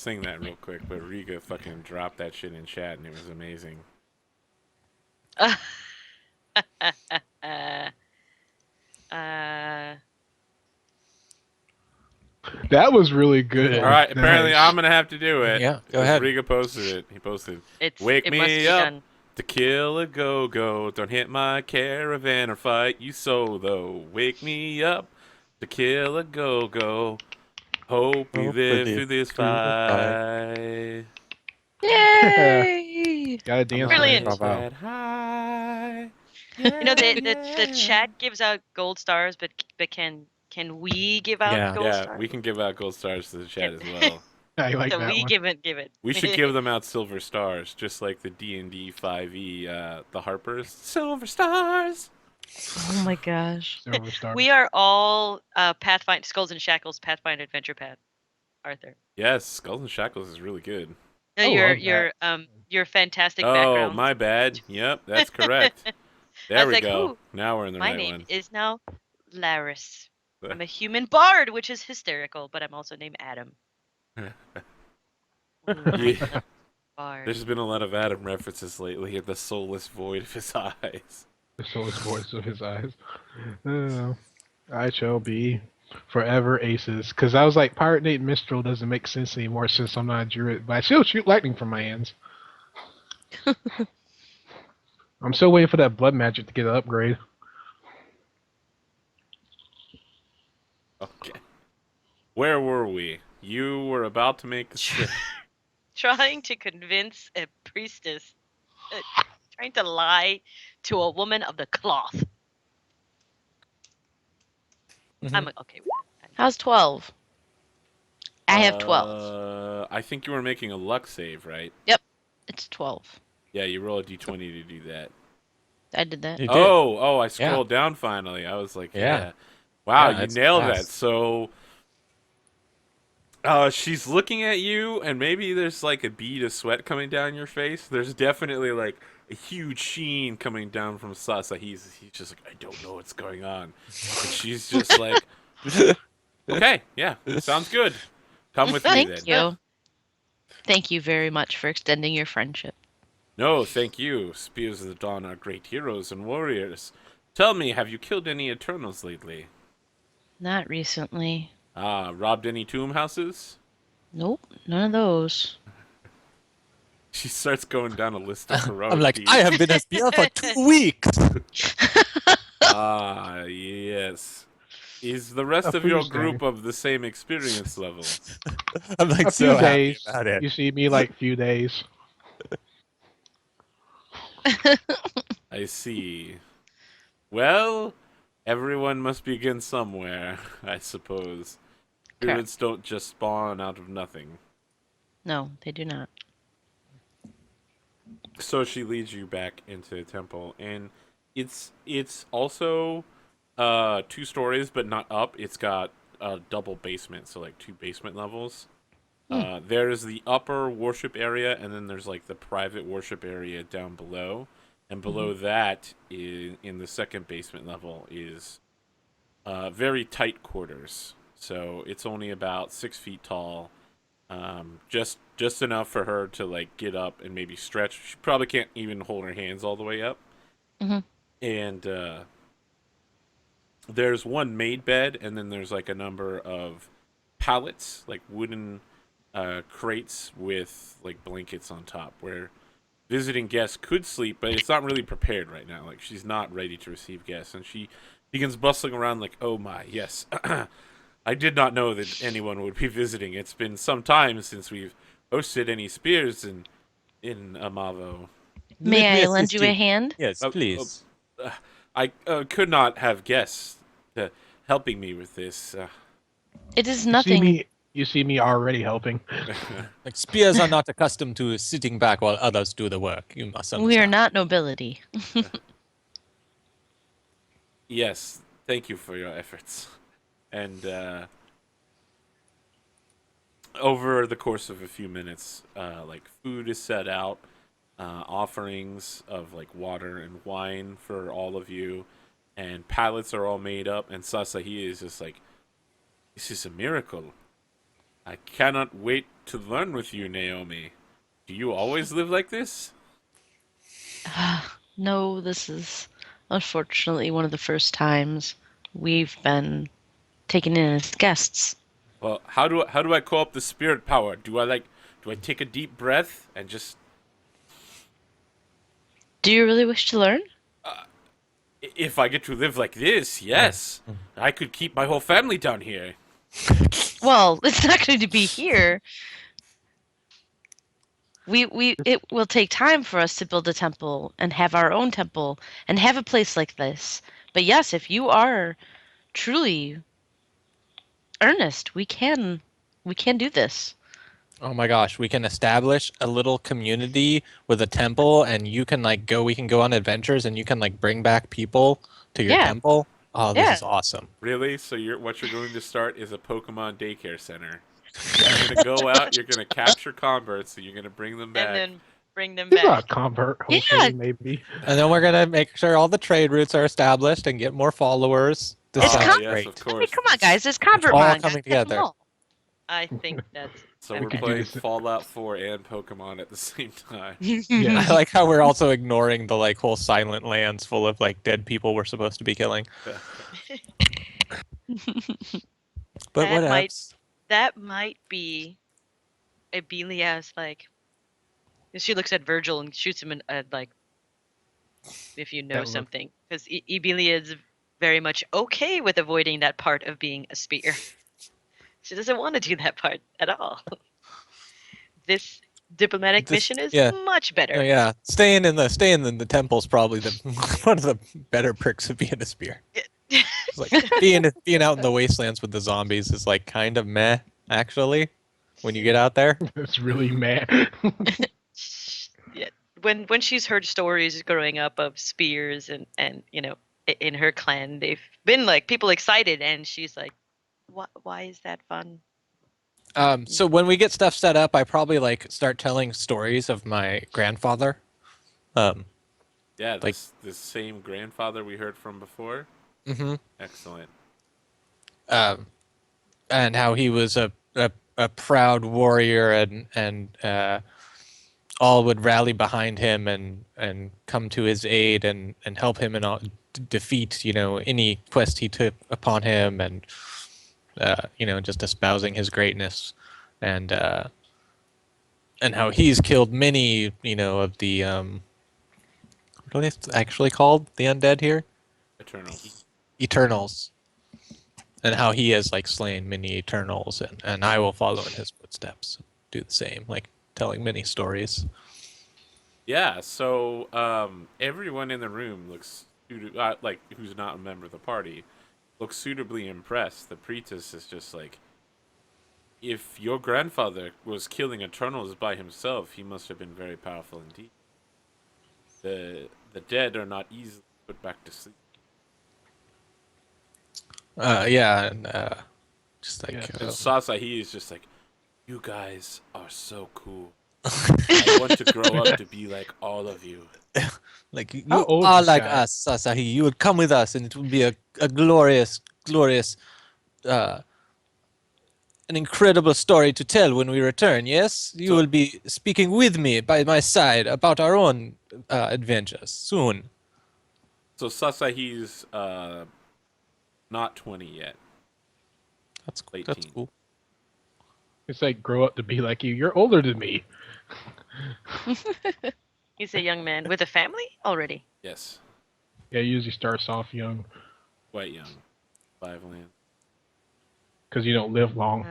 sing that real quick, but Riga fucking dropped that shit in chat, and it was amazing. Uh, That was really good. All right, apparently Nice. I'm gonna have to do it. Yeah, go because ahead. Riga posted it. He posted, it "Wake must me be up done. to kill a go-go. Don't hit my caravan or fight you so though. Wake me up to kill a go-go. Hope we Hope we live live through this through the fight. fight. Yay! Gotta I'm dance on with Brilliant. it. Bravo. that high. You know, Yeah, the yeah. chat gives out gold stars, but can we give out Yeah. gold Yeah, stars? we can give out gold stars to the chat as well. I like So that we one. give it. We should give them out silver stars, just like the D&D 5e, the Harpers. Silver stars! Oh my gosh. Silver Star. We are all Pathfinder Skulls and Shackles Pathfinder Adventure Pad. Arthur. Yes, Skulls and Shackles is really good. No, I love your fantastic Oh, background. my bad. Yep, that's correct. I There was we like, go. "Ooh, Now we're in the my right name one. is now Laris. I'm a human bard, which is hysterical, but I'm also named Adam. Yeah, Bard. there's been a lot of Adam references lately in the soulless void of his eyes. The soulless voice of his eyes. I shall be forever aces. Because I was like, Pirate Nate Mistral doesn't make sense anymore since I'm not a druid, but I still shoot lightning from my hands. I'm still waiting for that blood magic to get an upgrade. Okay. Where were we? You were about to make a Trying to convince a priestess, trying to lie to a woman of the cloth. I'm like, okay. How's 12? I have 12. I think you were making a luck save, right? It's 12. Yeah, you roll a d20 to do that. I did that. You did. Oh, I scrolled down finally. I was like, yeah. Wow, Yeah, you it's nailed that. fast. So, she's looking at you, and maybe there's like a bead of sweat coming down your face. There's definitely like a huge sheen coming down from Sasa. He's just like, I don't know what's going on. And she's just like, okay, yeah, sounds good. Come with me then. Thank you. Thank you very much for extending your friendship. No, thank you. Spears of the Dawn are great heroes and warriors. Tell me, have you killed any Eternals lately? Not recently. Robbed any tomb houses? Nope, none of those. She starts going down a list of heroic I'm like, deeds. I have been a spear for 2 weeks. Yes. Is the rest A of your few group of the same experience level? I'm like A so few happy days. about it. You see me like few days. I see. Well, everyone must begin somewhere, I suppose. Druids don't just spawn out of nothing. No, they do not. So she leads you back into the temple, and it's also 2 stories, but not up. It's got a double basement, so like 2 basement levels. There's the upper worship area, and then there's like the private worship area down below. And below that, in the second basement level, is very tight quarters. So it's only about 6 feet tall, just enough for her to like get up and maybe stretch. She probably can't even hold her hands all the way up. Mhm. And there's one made bed, and then there's like a number of pallets, like wooden crates with like blankets on top, where visiting guests could sleep, but it's not really prepared right now. Like, she's not ready to receive guests, and she begins bustling around like, oh my, yes. I did not know that anyone would be visiting. It's been some time since we've hosted any spears in Amavo. May Let me I lend assist you a hand? Yes, Oh, please. I could not have guests helping me with this. It is You see nothing. me. You see me already helping. Like spears are not accustomed to sitting back while others do the work. You must understand. We are not nobility. Yes, thank you for your efforts. And over the course of a few minutes, like food is set out, offerings of like water and wine for all of you, and pallets are all made up. And Sasahi is just like, this is a miracle. I cannot wait to learn with you, Naomi. Do you always live like this? No, this is unfortunately one of the first times we've been taken in as guests. Well, how do I co-op the spirit power? Do I take a deep breath and just Do you really wish to learn? if I get to live like this, yes. I could keep my whole family down here. Well, it's not going to be here. It will take time for us to build a temple and have our own temple and have a place like this. But yes, if you are truly earnest, we can do this. Oh my gosh, we can establish a little community with a temple, and you can like go. We can go on adventures, and you can like bring back people to your Yeah. temple. Oh, this Yeah. is awesome. Really? So what you're going to start is a Pokemon daycare center. You're gonna go out. You're gonna capture converts. And you're gonna bring them back. And then bring them He's not a back. convert, Yeah. hopefully, maybe. And then we're gonna make sure all the trade routes are established and get more followers. This It's sounds yes, great. of I mean, course. come on, guys. It's convert all manga. coming Get them together. all. I think that's So okay. we're could do playing this- Fallout 4 and Pokemon at the same time. Yeah. I like how we're also ignoring the like whole silent lands full of like dead people we're supposed to be killing. But That what might- else? That might be Abelia's like. She looks at Virgil and shoots him like, if you know That look. something, because Abelia is very much okay with avoiding that part of being a spear. She doesn't want to do that part at all. This diplomatic This- mission is yeah. much better. Oh, yeah, staying in the temple's probably the one of the better perks of being a spear. It's like being out in the wastelands with the zombies is like kind of meh, actually. When you get out there, It's really mad. Yeah. When she's heard stories growing up of spears and in her clan, they've been like people excited, and she's like, why is that fun? so when we get stuff set up, I probably like start telling stories of my grandfather. Yeah, Like- this same grandfather we heard from before. hmm Excellent. And how he was a proud warrior, and all would rally behind him and come to his aid and help him in all, defeat any quest he took upon him, and just espousing his greatness, and how he's killed many of the what are they actually called, the undead here? Eternals. Eternals. And how he has like slain many Eternals, and I will follow in his footsteps, do the same, like telling many stories. Yeah, so everyone in the room looks like who's not a member of the party looks suitably impressed. The priestess is just like, if your grandfather was killing Eternals by himself, he must have been very powerful indeed. The dead are not easily put back to sleep. Yeah, and just like Yeah, And Sasahi is just like, you guys are so cool. I want to grow up to be like all of you. like you How old are is like guy? us, Sasahi. You would come with us, and it would be a glorious, an incredible story to tell when we return. Yes, you So- will be speaking with me by my side about our own adventures soon. So Sasahi's not 20 yet. That's Late that's teen. cool. It's like grow up to be like you. You're older than me. He's a young man with a family already. Yes, Yeah, he usually starts off young quite young. 5 land. because you don't live long.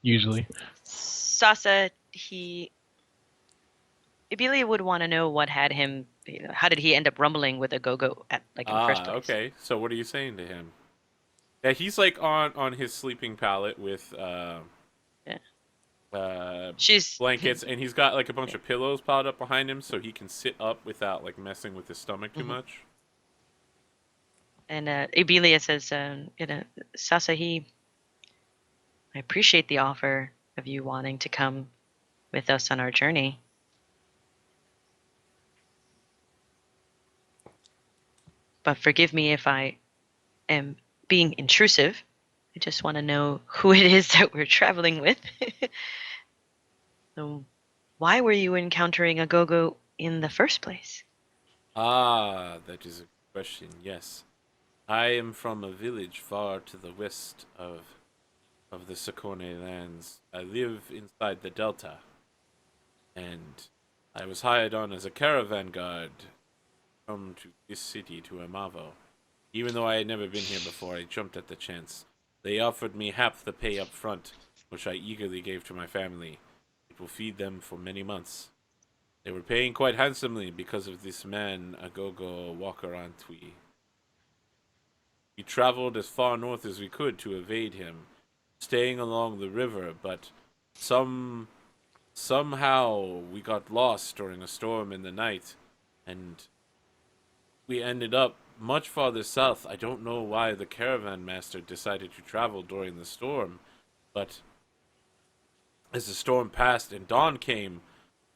Usually. Sasa, Abelia would want to know what had him. How did he end up rumbling with a go-go at in the first place? Okay. So what are you saying to him? Yeah, he's like on his sleeping pallet with She's blankets, and he's got like a bunch of pillows piled up behind him, so he can sit up without like messing with his stomach too much. And Abelia says, Sasa, I appreciate the offer of you wanting to come with us on our journey. But forgive me if I am being intrusive. I just want to know who it is that we're traveling with. So why were you encountering a go-go in the first place? Ah, that is a good question. Yes, I am from a village far to the west of the Sakone lands. I live inside the delta, and I was hired on as a caravan guard come to this city to Amavo. Even though I had never been here before, I jumped at the chance. They offered me half the pay up front, which I eagerly gave to my family. It will feed them for many months. They were paying quite handsomely because of this man, Agogo Wakarantwi. We traveled as far north as we could to evade him, staying along the river, but somehow we got lost during a storm in the night, and we ended up much farther south. I don't know why the caravan master decided to travel during the storm, but as the storm passed and dawn came,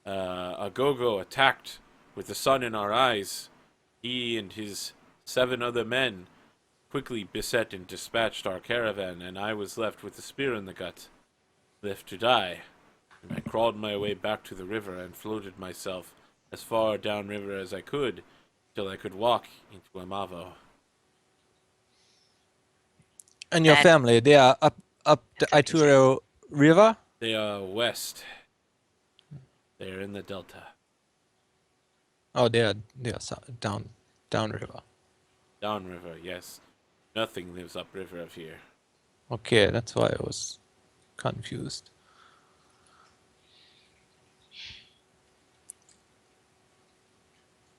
Agogo attacked with the sun in our eyes. He and his 7 other men quickly beset and dispatched our caravan, and I was left with a spear in the gut, left to die. And I crawled my way back to the river and floated myself as far downriver as I could, till I could walk into Amavo. And your That- family, they are up the That's what he Ituro River? They are west. They are in the delta. Oh, they are down river. Downriver, yes. Nothing lives upriver of here. Okay, that's why I was confused.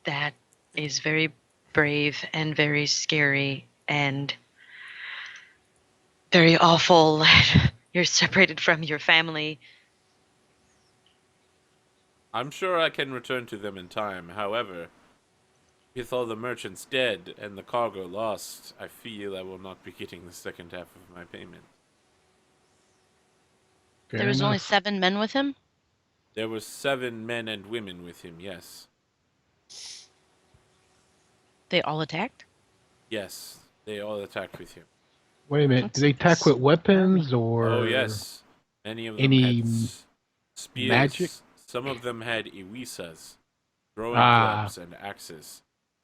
That is very brave and very scary and very awful. You're separated from your family. I'm sure I can return to them in time. However, with all the merchants dead and the cargo lost, I feel I will not be getting the second half of my payment. Fair There was only enough. 7 men with him? There were 7 men and women with him, yes. They all attacked? Yes, they all attacked with him. Wait a minute. Did they attack with weapons or? Oh, yes. Many of them Any had spears. magic? Some of them had iwisas, throwing Ah. clubs and axes.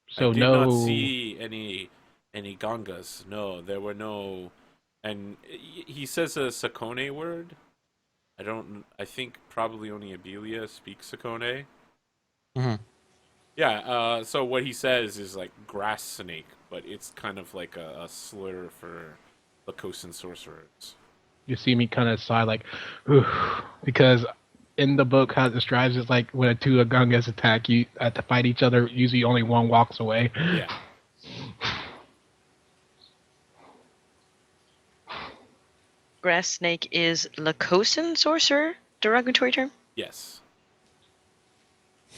So I did no. not see any gangas. No, there were no. And he says a Sakone word. I think probably only Abelia speaks Sakone. Mhm. Yeah. So what he says is like grass snake, but it's kind of like a slur for Lakosan sorcerers. You see me kind of sigh like, oof, because in the book how it describes it's like when 2 Agungas attack, you have to fight each other. Usually only one walks away. Yeah. Grass snake is Lakosan sorcerer? Derogatory term? Yes.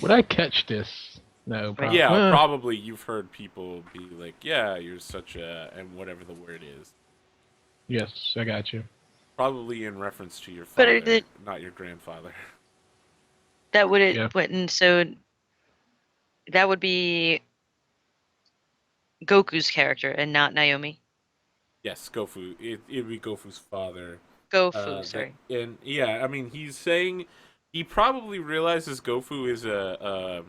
Would I catch this? No. Probably. Yeah, probably you've heard people be like, yeah, you're such a, and whatever the word is. Yes, I got you. Probably in reference to your But father, are the- not your grandfather. That would Yeah. wouldn't so that would be Goku's character and not Naomi. Yes, Goffu. It'd be Gofu's father. Gofu, sorry. And yeah, I mean, he's saying he probably realizes Gofu is a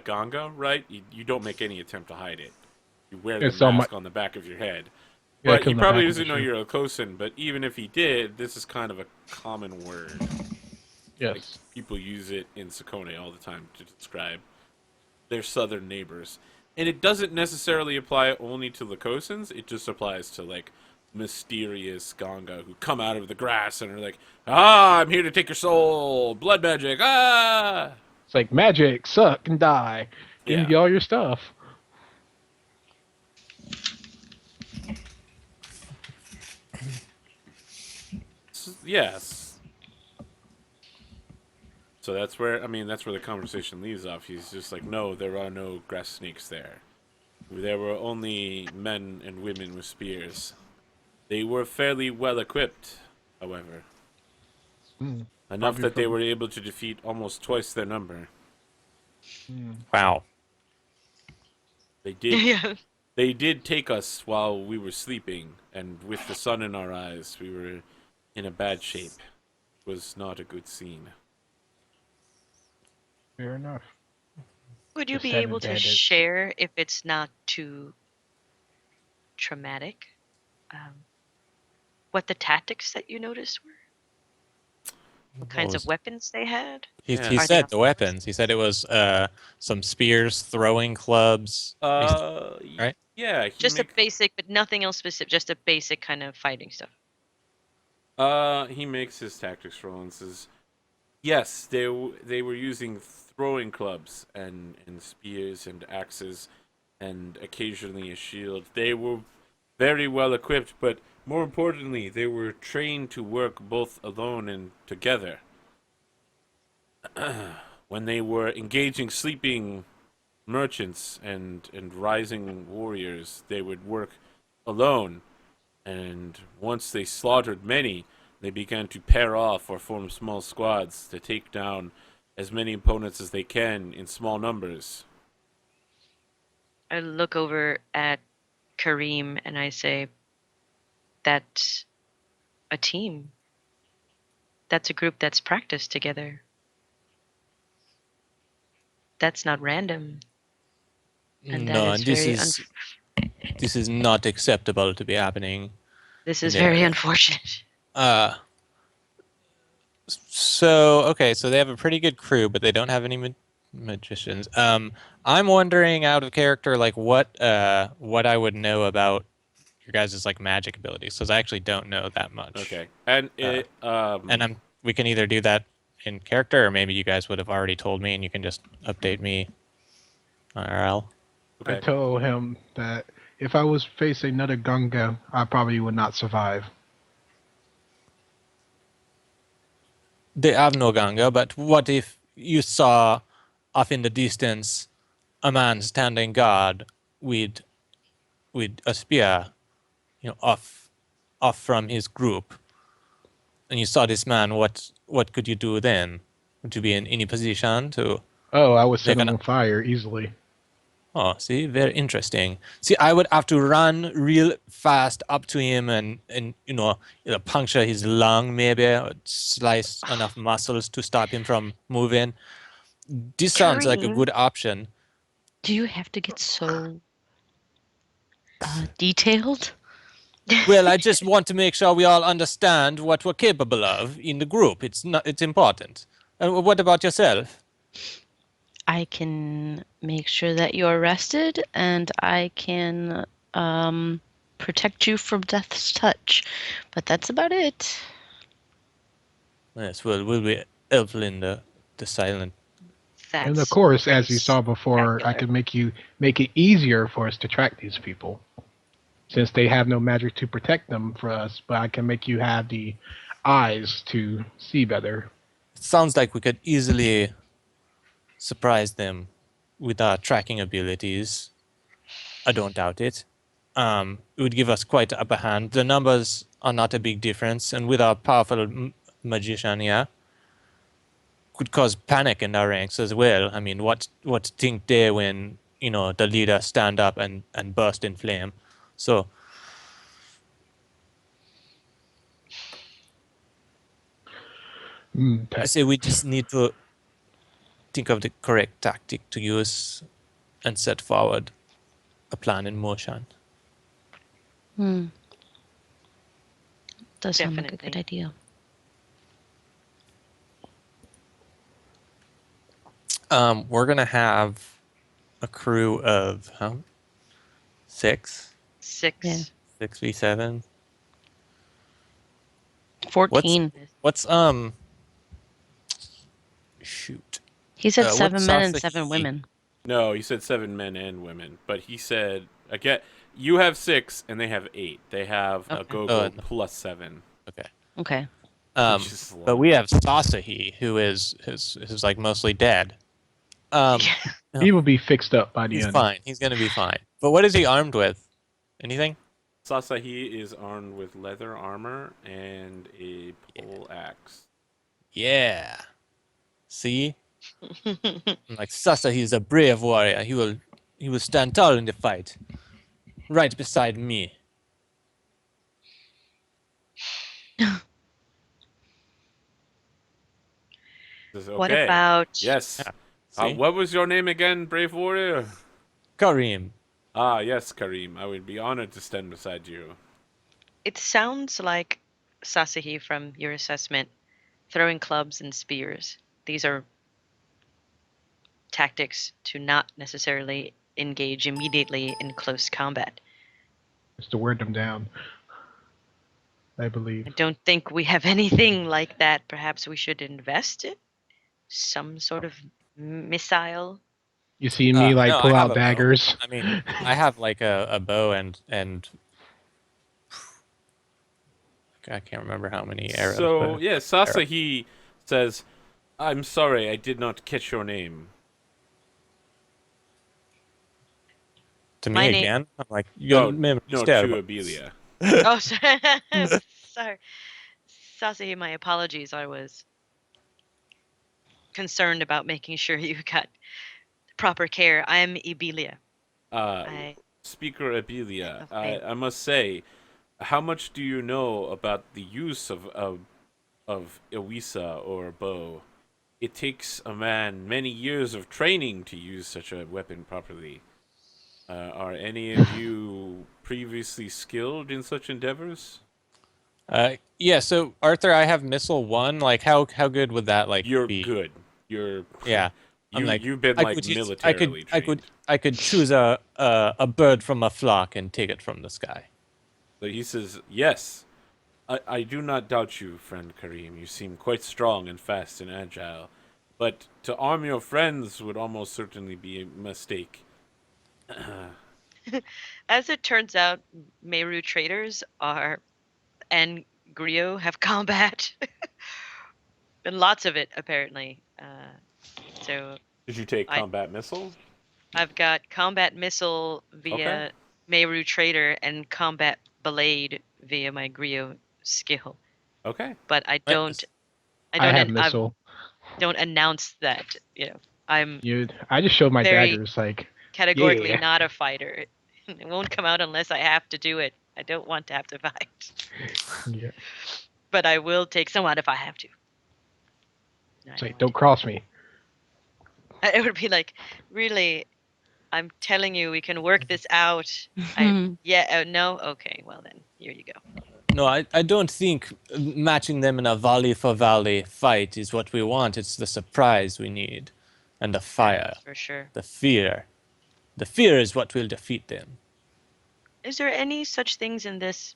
Ganga, right? You don't make any attempt to hide it. You wear the It's on mask on the back of your head. Yeah, But come he the probably back of the doesn't know shoe. you're a Kosan, but even if he did, this is kind of a common word. Yes. People use it in Sakone all the time to describe their southern neighbors. And it doesn't necessarily apply only to Lakosans, it just applies to, like, mysterious Ganga who come out of the grass and are like, ah, I'm here to take your soul, blood magic, ah! It's like magic, suck, and die. Give Yeah. me all your stuff. Yes. So that's where the conversation leaves off. He's just like, no, there are no grass snakes there. There were only men and women with spears. They were fairly well equipped, however. Enough Probably that they from- were able to defeat almost twice their number. Wow. They did. Yeah. They did take us while we were sleeping, and with the sun in our eyes, we were in a bad shape. It was not a good scene. Fair enough. Would you The be seven able to bandits. share, if it's not too traumatic, what the tactics that you noticed were? What kinds of weapons they had? He Yeah. he Are they said on the weapons. He said it was some spears, throwing clubs. Right? Yeah, Just a basic, but nothing else specific. Just a basic kind of fighting stuff. he makes his tactics roll and says, yes, they were using throwing clubs and spears and axes and occasionally a shield. They were very well equipped, but more importantly, they were trained to work both alone and together. When they were engaging sleeping merchants and rising warriors, they would work alone, and once they slaughtered many, they began to pair off or form small squads to take down as many opponents as they can in small numbers. I look over at Karim and I say, that's a team. That's a group that's practiced together. That's not random. And that No, is and this very is not acceptable to be happening. this is in very area. unfortunate. So okay, so they have a pretty good crew, but they don't have any magicians. I'm wondering out of character, like what I would know about your guys' like magic abilities, because I actually don't know that much. Okay, and we can either do that in character, or maybe you guys would have already told me, and you can just update me IRL. I okay. told him that if I was facing another Gunga, I probably would not survive. They have no Ganga, but what if you saw off in the distance a man standing guard with a spear, off from his group, and you saw this man? What could you do then? Would you be in any position to Oh, I would set make him an? on fire easily. Oh, see, very interesting. See, I would have to run real fast up to him and puncture his lung, maybe, or slice enough muscles to stop him from moving. This sounds like a Kareem. good option. Do you have to get so detailed? Well, I just want to make sure we all understand what we're capable of in the group. It's important. And what about yourself? I can make sure that you're rested, and I can protect you from death's touch. But that's about it. Yes, well, we'll be helpful in the silent. That's And of course, as you pretty saw before, I spectacular. can make it easier for us to track these people. Since they have no magic to protect them for us, but I can make you have the eyes to see better. It sounds like we could easily surprise them with our tracking abilities. I don't doubt it. It would give us quite the upper hand. The numbers are not a big difference, and with our powerful magician here, could cause panic in our ranks as well. I mean, what think they when the leader stand up and burst in flame? So I say we just need to think of the correct tactic to use and set forward a plan in motion. Does sound like a good Definitely. idea. We're gonna have a crew of six? 6. Yeah. 6v7. 14. What's shoot. He said what's 7 men and Sasa 7 he? women. No, he said 7 men and women, but he said again, you have 6 and they have 8. They have a Okay. go-go no. plus 7. Okay. Okay. Which is a But lot. we have Sasahi, who is like mostly dead. He will be fixed up by the He's end. fine. He's gonna be fine. But what is he armed with? Anything? Sasahi is armed with leather armor and a pole axe. Yeah. See? Like Sasahi is a brave warrior. He will stand tall in the fight. Right beside me. Says, okay. What about Yes. Yeah. See? What was your name again, brave warrior? Karim. Ah, yes, Karim. I would be honored to stand beside you. It sounds like Sasahi from your assessment, throwing clubs and spears. These are tactics to not necessarily engage immediately in close combat. Just to wear them down, I believe. I don't think we have anything like that. Perhaps we should invest in some sort of missile. You see me like No, I pull have out a bow. daggers. I mean, I have like a bow and I can't remember how many arrows. So, but yeah, Sasahi says, I'm sorry, I did not catch your name. to me My name- again, I'm like, No, you no, to Abelia. Oh, sorry. Sorry. Sasahi, my apologies. I was concerned about making sure you got proper care. I am Ibelia. I Speaker Abelia, Okay. I must say, how much do you know about the use of Iwisa or a bow? It takes a man many years of training to use such a weapon properly. Are any of you previously skilled in such endeavors? Yeah. So Arthur, I have missile 1. Like, how good would that like You're be? good. You're Yeah. I'm like, you've been I like could use- militarily trained. I could choose a bird from a flock and take it from the sky. But he says, yes, I do not doubt you, friend Karim. You seem quite strong and fast and agile. But to arm your friends would almost certainly be a mistake. As it turns out, Meru traders and griot have combat. And lots of it, apparently. So Did you take I- combat missile? I've got combat missile via Okay. Meru trader and combat blade via my griot skill. Okay. But I don't I have missile. don't announce that. I'm I just showed my Very- daggers. Like, categorically Yeah. not a fighter. It won't come out unless I have to do it. I don't want to have to fight. yeah. But I will take some out if I have to. No, I It's like, won't. don't cross me. It would be like, really, I'm telling you, we can work this out. No? Okay, well then, here you go. No, I don't think matching them in a volley for volley fight is what we want. It's the surprise we need, and the fire, For sure. the fear. The fear is what will defeat them. Is there any such things in this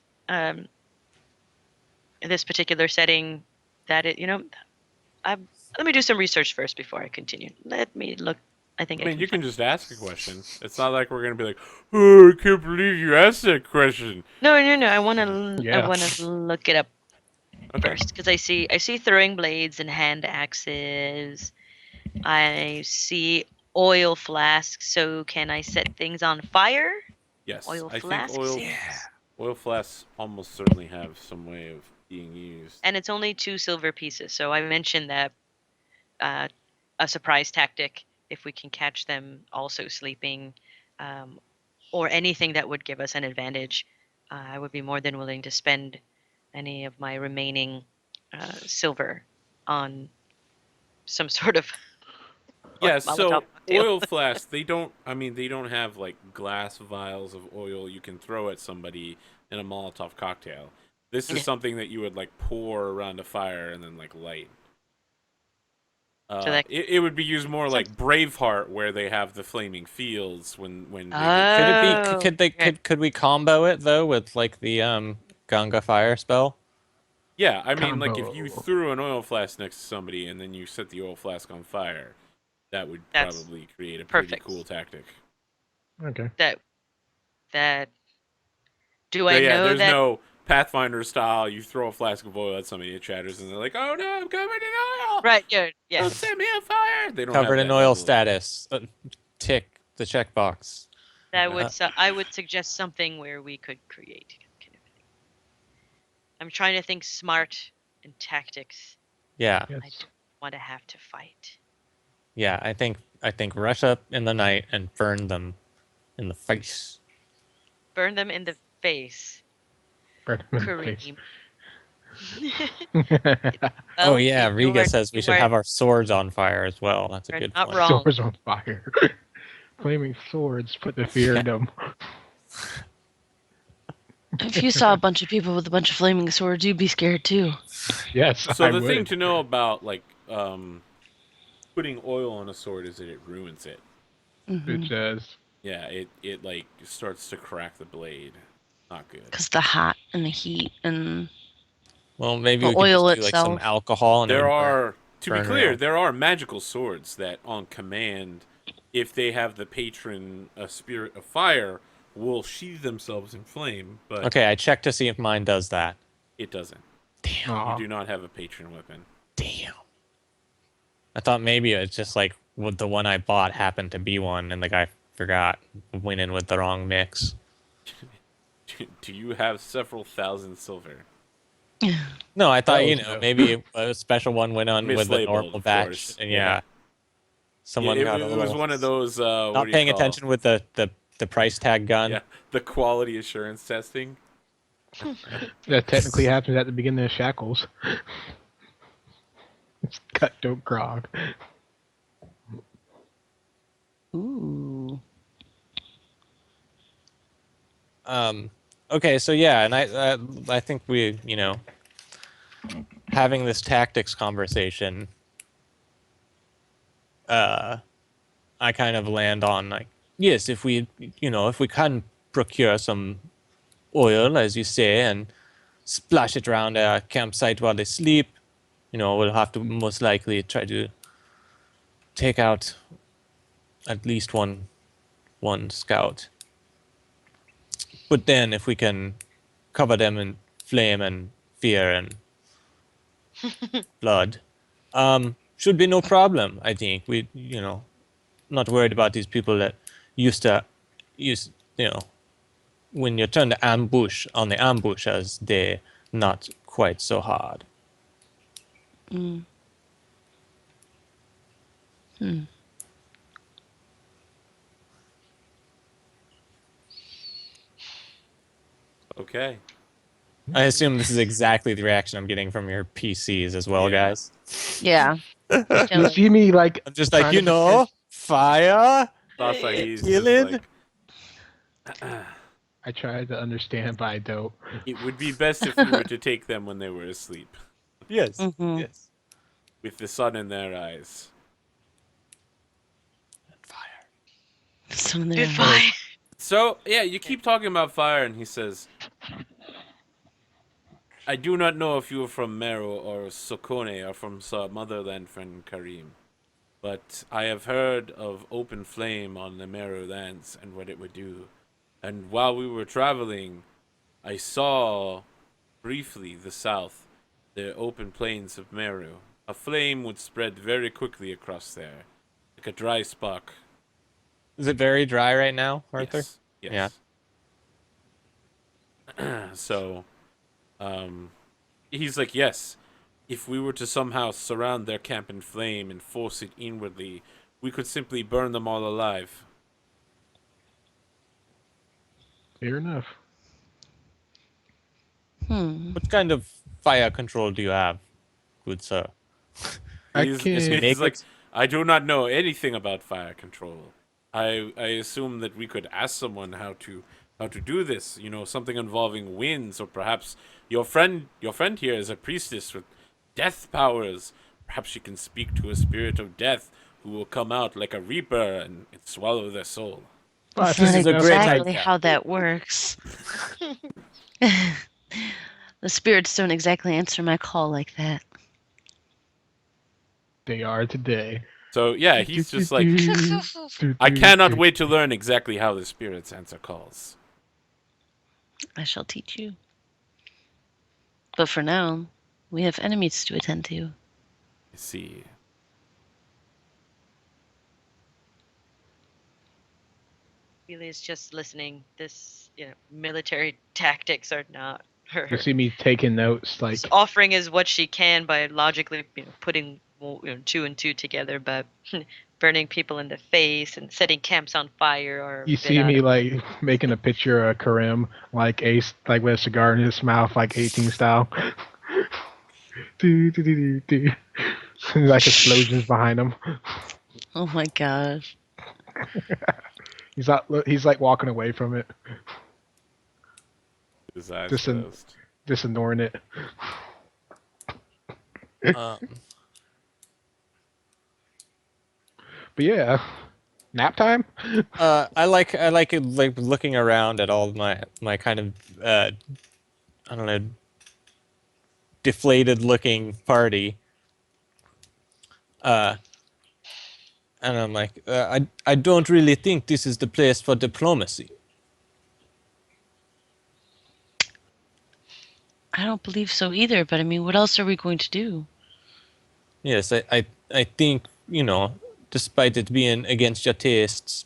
particular setting that let me do some research first before I continue. Let me look. I think I mean, you can find- just ask a question. It's not like we're gonna be like, "Oh, I can't believe you asked that question." No. I want to. Yeah. I want to look it up Okay. first because I see throwing blades and hand axes. I see oil flasks. So can I set things on fire? Yes, Oil I flasks. think oil flasks almost certainly have some way of being used. And it's only 2 silver pieces. So I mentioned that a surprise tactic if we can catch them also sleeping, or anything that would give us an advantage. I would be more than willing to spend any of my remaining silver on some sort of Yeah, Molotov so cocktail. oil flasks, they don't have like glass vials of oil you can throw at somebody in a Molotov cocktail. This is Yeah. something that you would like pour around a fire and then like light. that- It would be used more like Braveheart, where they have the flaming fields when they get Could it Oh, be? Could they? okay. Could we combo it though with like the Ganga fire spell? Yeah, I mean, like if you Combo. threw an oil flask next to somebody and then you set the oil flask on fire, that would That's probably create a pretty perfect. cool tactic. Okay. that. Do But I yeah, know there's that? no Pathfinder style. You throw a flask of oil at somebody, it shatters, and they're like, "Oh no, I'm covered in oil! Right. Yeah. Don't set me on fire!" They don't Covered have in that oil level of- status. Tick the checkbox. That would. I would suggest something where we could create kind of thing. I'm trying to think smart and tactics. Yeah, I Yes. don't want to have to fight. yeah. I think rush up in the night and burn them in the face. Burn them in the face. Burn them in the face. Kareem. Oh Well, yeah, you Riga are- says we you should are- have our swords on fire as well. That's a You're good not point. wrong. Swords on fire. Flaming swords put the fear in them. If you saw a bunch of people with a bunch of flaming swords, you'd be scared too. Yes, So I the would. thing to know about like putting oil on a sword is that it ruins it. It does. Yeah, it like starts to crack the blade. Not good. Because the hot and the heat and Well, maybe the we could just oil do like some itself. alcohol and it There would burn. are, to be burn clear, real. there are magical swords that, on command, if they have the patron, a spirit of fire, will sheathe themselves in flame. But Okay, I checked to see if mine does that. it doesn't. Damn. Aw. You do not have a patron weapon. Damn. I thought maybe it's just like what the one I bought happened to be one, and the guy forgot, went in with the wrong mix. Do you have several thousand silver? No, I thought, was no. maybe a special one went on with the Mislabeled, normal of batch. course. And Yeah. someone it, got a it little. was one of those. What Not do you paying call? attention with the price tag gun. Yeah, the quality assurance testing. That technically happens at the beginning of Shackles. It's cut, don't grog. Ooh. Okay, so yeah, and I think we, having this tactics conversation, I kind of land on like, yes, if we can procure some oil, as you say, and splash it around our campsite while they sleep, we'll have to most likely try to take out at least one scout. But then if we can cover them in flame and fear and blood, should be no problem, I think. We, not worried about these people that use, when you turn the ambush on the ambushers, they're not quite so hard. Mm. Hmm. Okay. I assume this is exactly the reaction I'm getting from your PCs as well, Yeah. guys. Yeah. You see me like I'm just like, trying to fire, Sasa, he's just killing. like. I tried to understand, but I don't. It would be best if you were to take them when they were asleep, Yes, Mhm. yes. with the sun in their eyes. Fire. Some of their Goodbye. So, yeah, you keep talking about fire, and he says, I do not know if you are from Meru or Sokone or from some other land friend Karim, but I have heard of open flame on the Meru lands and what it would do. And while we were traveling, I saw briefly the south, the open plains of Meru. A flame would spread very quickly across there, like a dry spark. Is it very dry right now, Arthur? Yes. So, he's like, yes, if we were to somehow surround their camp in flame and force it inwardly, we could simply burn them all alive. Fair enough. What kind of fire control do you have, good sir? I He's, can- he's like, I do not know anything about fire control. I assume that we could ask someone how to do this. Something involving winds, or perhaps your friend here is a priestess with death powers. Perhaps she can speak to a spirit of death who will come out like a reaper and swallow their soul. That's This not is a great exactly idea. how that works. The spirits don't exactly answer my call like that. They are today. So yeah, he's just like, I cannot wait to learn exactly how the spirits answer calls. I shall teach you. But for now, we have enemies to attend to. I see. Really is just listening. This, military tactics are not her. You see me taking notes, like Just offering is what she can by logically, putting two and two together, but burning people in the face and setting camps on fire or you see me like making a picture of Karim, like Ace, like with a cigar in his mouth, like 18 style. Do, do, do, do, do. Like explosions behind him. Oh my gosh. He's like walking away from it, His eyes just closed. just ignoring it. Um, But yeah, nap time. I like it, like looking around at all my kind of I don't know, deflated looking party. And I'm like, I don't really think this is the place for diplomacy. I don't believe so either, but I mean, what else are we going to do? Yes, I think, you know, despite it being against your tastes,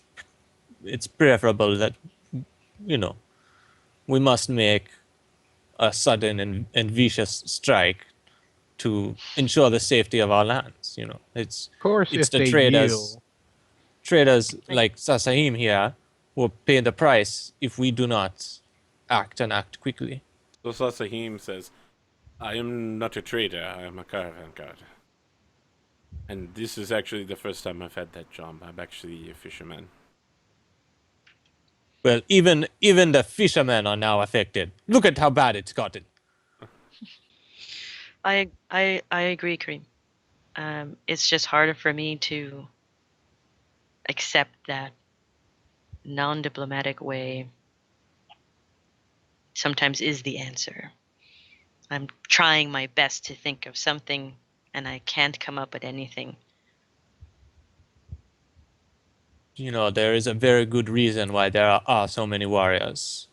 it's preferable that, you know, we must make a sudden and vicious strike to ensure the safety of our lands. You know, Of course, it's if the they traders yield. like Sasahim here will pay the price if we do not act quickly. So Sasahim says, I am not a trader, I am a caravan guard. And this is actually the first time I've had that job. I'm actually a fisherman. Well, even the fishermen are now affected. Look at how bad it's gotten. I agree, Kareem. It's just harder for me to accept that non-diplomatic way sometimes is the answer. I'm trying my best to think of something, and I can't come up with anything. You know, there is a very good reason why there are so many warriors.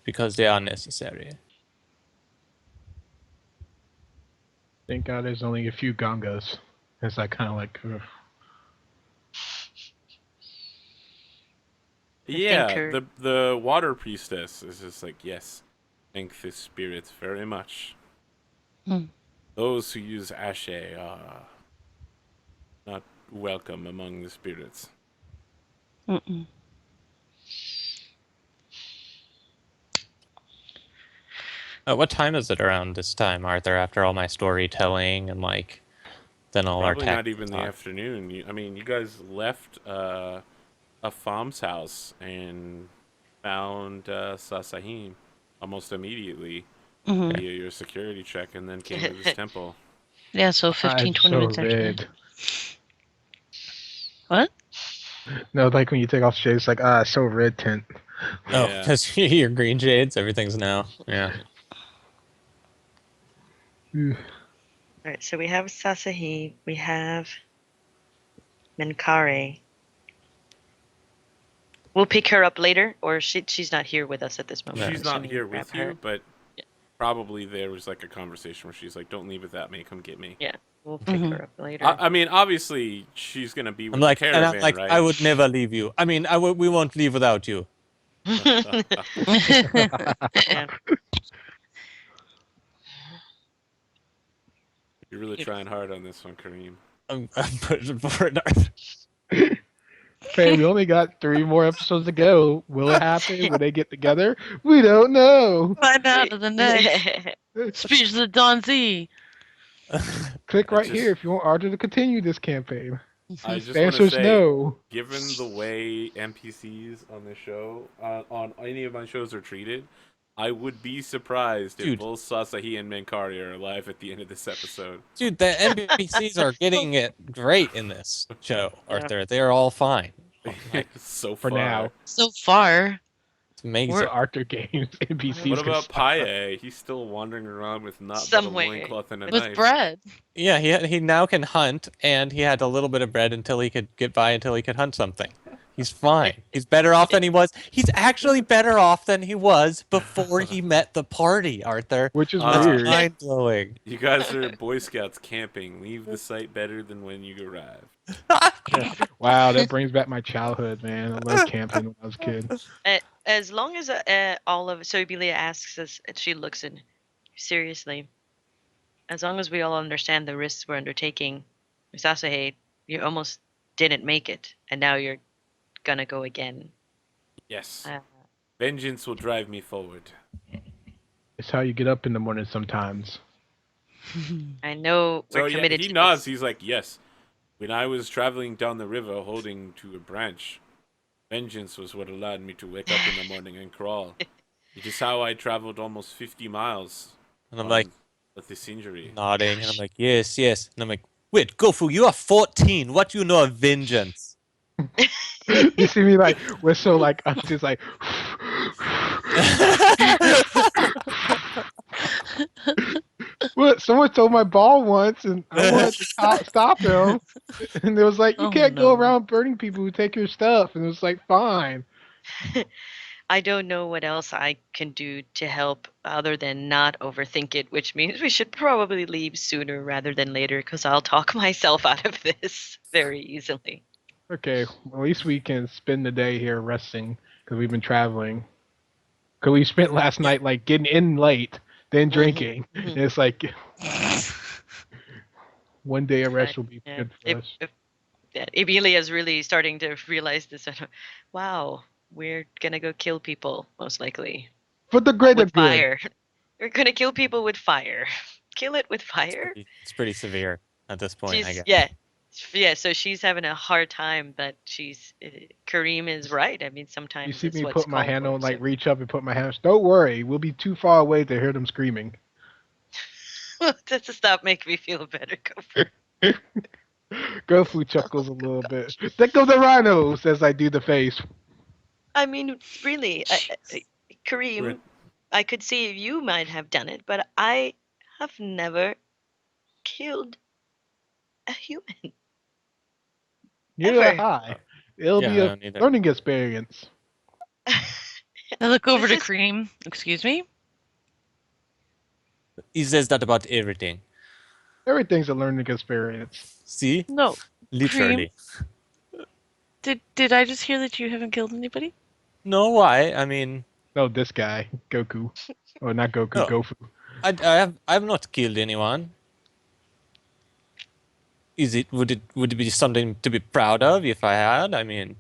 Because they are necessary. Thank God there's only a few Gangas. It's like kind of like. Yeah, thinker. the water priestess is just like, yes, thank the spirits very much. Hmm. Those who use ashe are not welcome among the spirits. Mm-mm. What time is it around this time, Arthur? After all my storytelling and like, then all Probably our not even the talk. afternoon. You guys left a farm's house and found Sasahim almost immediately Mhm. via your security check, and then came to this temple. Yeah, so Eyes 15, 20 so minutes after that. red. What? No, like when you take off shades, like so red tint. Oh, Yeah. because your green shades, everything's now. Yeah. Ooh. Alright, so we have Sasahi, we have Minkare. We'll pick her up later, or she's not here with us at this moment. She's I'm not assuming here we grab with you, her. but Yeah. probably there was like a conversation where she's like, "Don't leave without me. Come get me." Yeah, we'll pick Mhm. her up later. I mean, obviously, she's gonna be with I'm the like, and I'm caravan, like, right? I would never leave you. I mean, we won't leave without you. Yeah. You're really trying hard on this one, Kareem. I'm pushing forward, Arthur. Hey, we only got 3 more episodes to go. Will it happen? Will they get together? We don't know. Find out in the next speech of the Don Z. Click I right here just- if you want Arthur to continue this campaign. I just The want to answer is say, no. given the way NPCs on this show, on any of my shows are treated, I would be surprised if Dude. both Sasahi and Mankari are alive at the end of this episode. Dude, the NPCs are getting it great in this show, Yeah. Arthur. They're all fine. Like, So For far. now. So far. it's amazing. For Arthur games, NPCs What can about suck. Paye? He's still wandering around with not but a Somewhere. loincloth and a With knife. bread. Yeah, he now can hunt, and he had a little bit of bread until he could get by until he could hunt something. He's fine. He's better off than he was. He's actually better off than he was before he met the party, Arthur. Which is Uh, weird. Mind blowing. You guys are Boy Scouts camping. Leave the site better than when you arrived. Wow, that brings back my childhood, man. I loved camping when I was a kid. As long as all of so Belia asks us, and she looks in seriously. As long as we all understand the risks we're undertaking, Sasahe, you almost didn't make it, and now you're gonna go again. Yes. Uh, Vengeance will drive me forward. It's how you get up in the morning sometimes. I know we're So yeah, committed he to nods. this. He's like, yes. When I was traveling down the river holding to a branch, vengeance was what allowed me to wake up in the morning and crawl. It is how I traveled almost 50 miles And I'm like with this injury. nodding, and I'm like, yes, yes. And I'm like, wait, Goffu, you are 14. What do you know of vengeance? You see me like whistle like I'm just like. What? Someone told my ball once, and I wanted to stop him, and it was like, you Oh, can't go no. around burning people who take your stuff, and it was like, fine. I don't know what else I can do to help other than not overthink it, which means we should probably leave sooner rather than later because I'll talk myself out of this very easily. Okay, well, at least we can spend the day here resting because we've been traveling. Because we spent last night like getting in late, then drinking. mhm. And it's like one day of Right. rest will be Yeah. good for us. If yeah, Emilia is really starting to realize this. Wow, we're gonna go kill people most likely For the greater with good. fire. We're gonna kill people with fire. Kill it with fire. It's pretty severe at this point, I She's guess. yeah. So she's having a hard time, but Kareem is right. I mean, You sometimes see it's me what's put my called hand for. on, So like reach up and put my hand. Don't worry, we'll be too far away to hear them screaming. just to stop, make me feel better. Go for it. Goffu chuckles a little bit. There go the rhino, says I do the face. I mean, really, Jeez. Kareem, I could see you might have done it, but I have never killed a human Neither ever. high. It'll Yeah, be I a don't either. learning experience. I look over This to is Cream. Excuse me? He says that about everything. Everything's a learning experience. See? No. Cream, Literally. did I just hear that you haven't killed anybody? No, why? I mean, No, this guy, Goku. Or not Goku, no. Goffu. I have not killed anyone. Would it be something to be proud of if I had? I mean,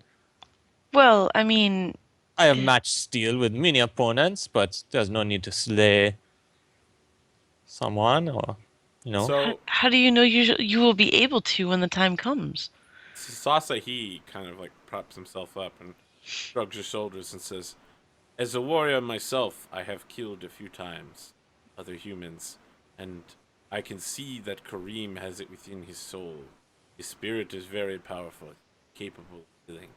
Well, I mean, I have matched steel with many opponents, but there's no need to slay someone or, you know. So how do you know you will be able to when the time comes? Sasa he kind of like props himself up and shrugs his shoulders and says, "As a warrior myself, I have killed a few times other humans, and I can see that Kareem has it within his soul. His spirit is very powerful, capable of killing."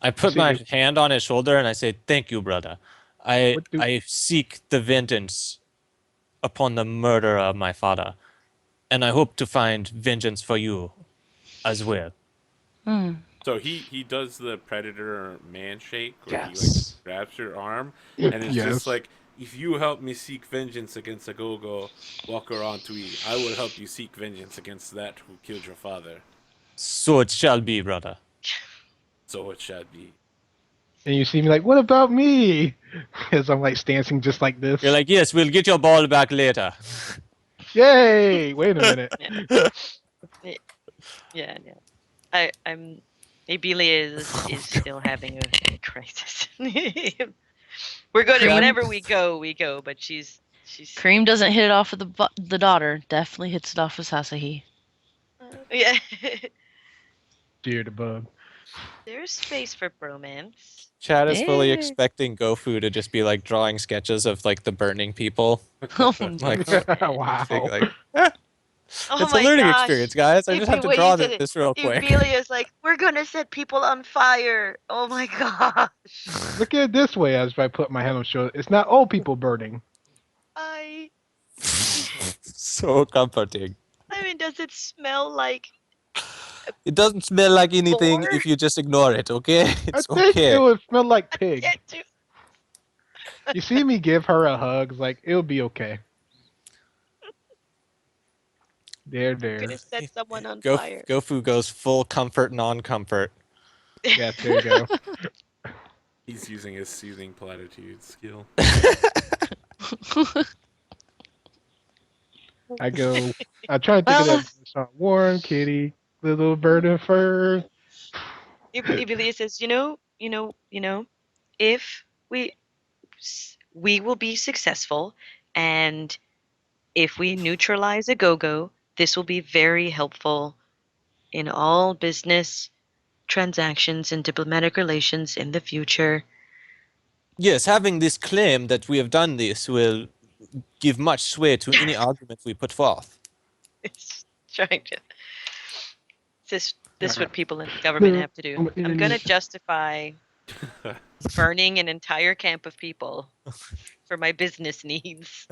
I put See, my hand on his shoulder and I say, "Thank you, brother. I what do I seek the vengeance upon the murderer of my father, and I hope to find vengeance for you as well." Hmm. So he does the predator man shake where he like yes. grabs your arm, and it's just Yes. like, if you help me seek vengeance against Agogo, Walker Antui, I will help you seek vengeance against that who killed your father. So it shall be, brother. So it shall be. And you see me like, what about me? As I'm like dancing just like this. You're like, yes, we'll get your ball back later. Yay! Wait a minute. Yeah, yeah, yeah. I'm Emilia is still having a crisis. We're good at Cream? whenever we go, but she's Cream doesn't hit it off with the daughter. Definitely hits it off with Sasahi. yeah. Dear the bug. There's space for bromance. Chad is fully Eh. expecting Goffu to just be like drawing sketches of like the burning people. Oh, Like, Wow. think, like Oh it's a my learning gosh. experience, guys. I just have to When you draw said it, this real quick. Emilia's like, we're gonna set people on fire. Oh my gosh. Look at it this way as I put my hand on the shoulder. It's not old people burning. I So comforting. mean, does it smell like It doesn't smell like anything gore? if you just ignore it, okay? I It's think it okay. would smell like pig. Can't do. You see me give her a hug, it's like, it'll be okay. There. Gonna set someone on Go, fire. Goffu goes full comfort, non-comfort. Yes, there you go. He's using his soothing platitude skill. I try to think of Well, that song. Warm kitty, little bird of fur. Emilia says, if we will be successful, and if we neutralize a go-go, this will be very helpful in all business transactions and diplomatic relations in the future. Yes, having this claim that we have done this will give much sway to any argument we put forth. It's trying to. This what people in No, government have to do. I'm I'm gonna internet. justify burning an entire camp of people for my business needs.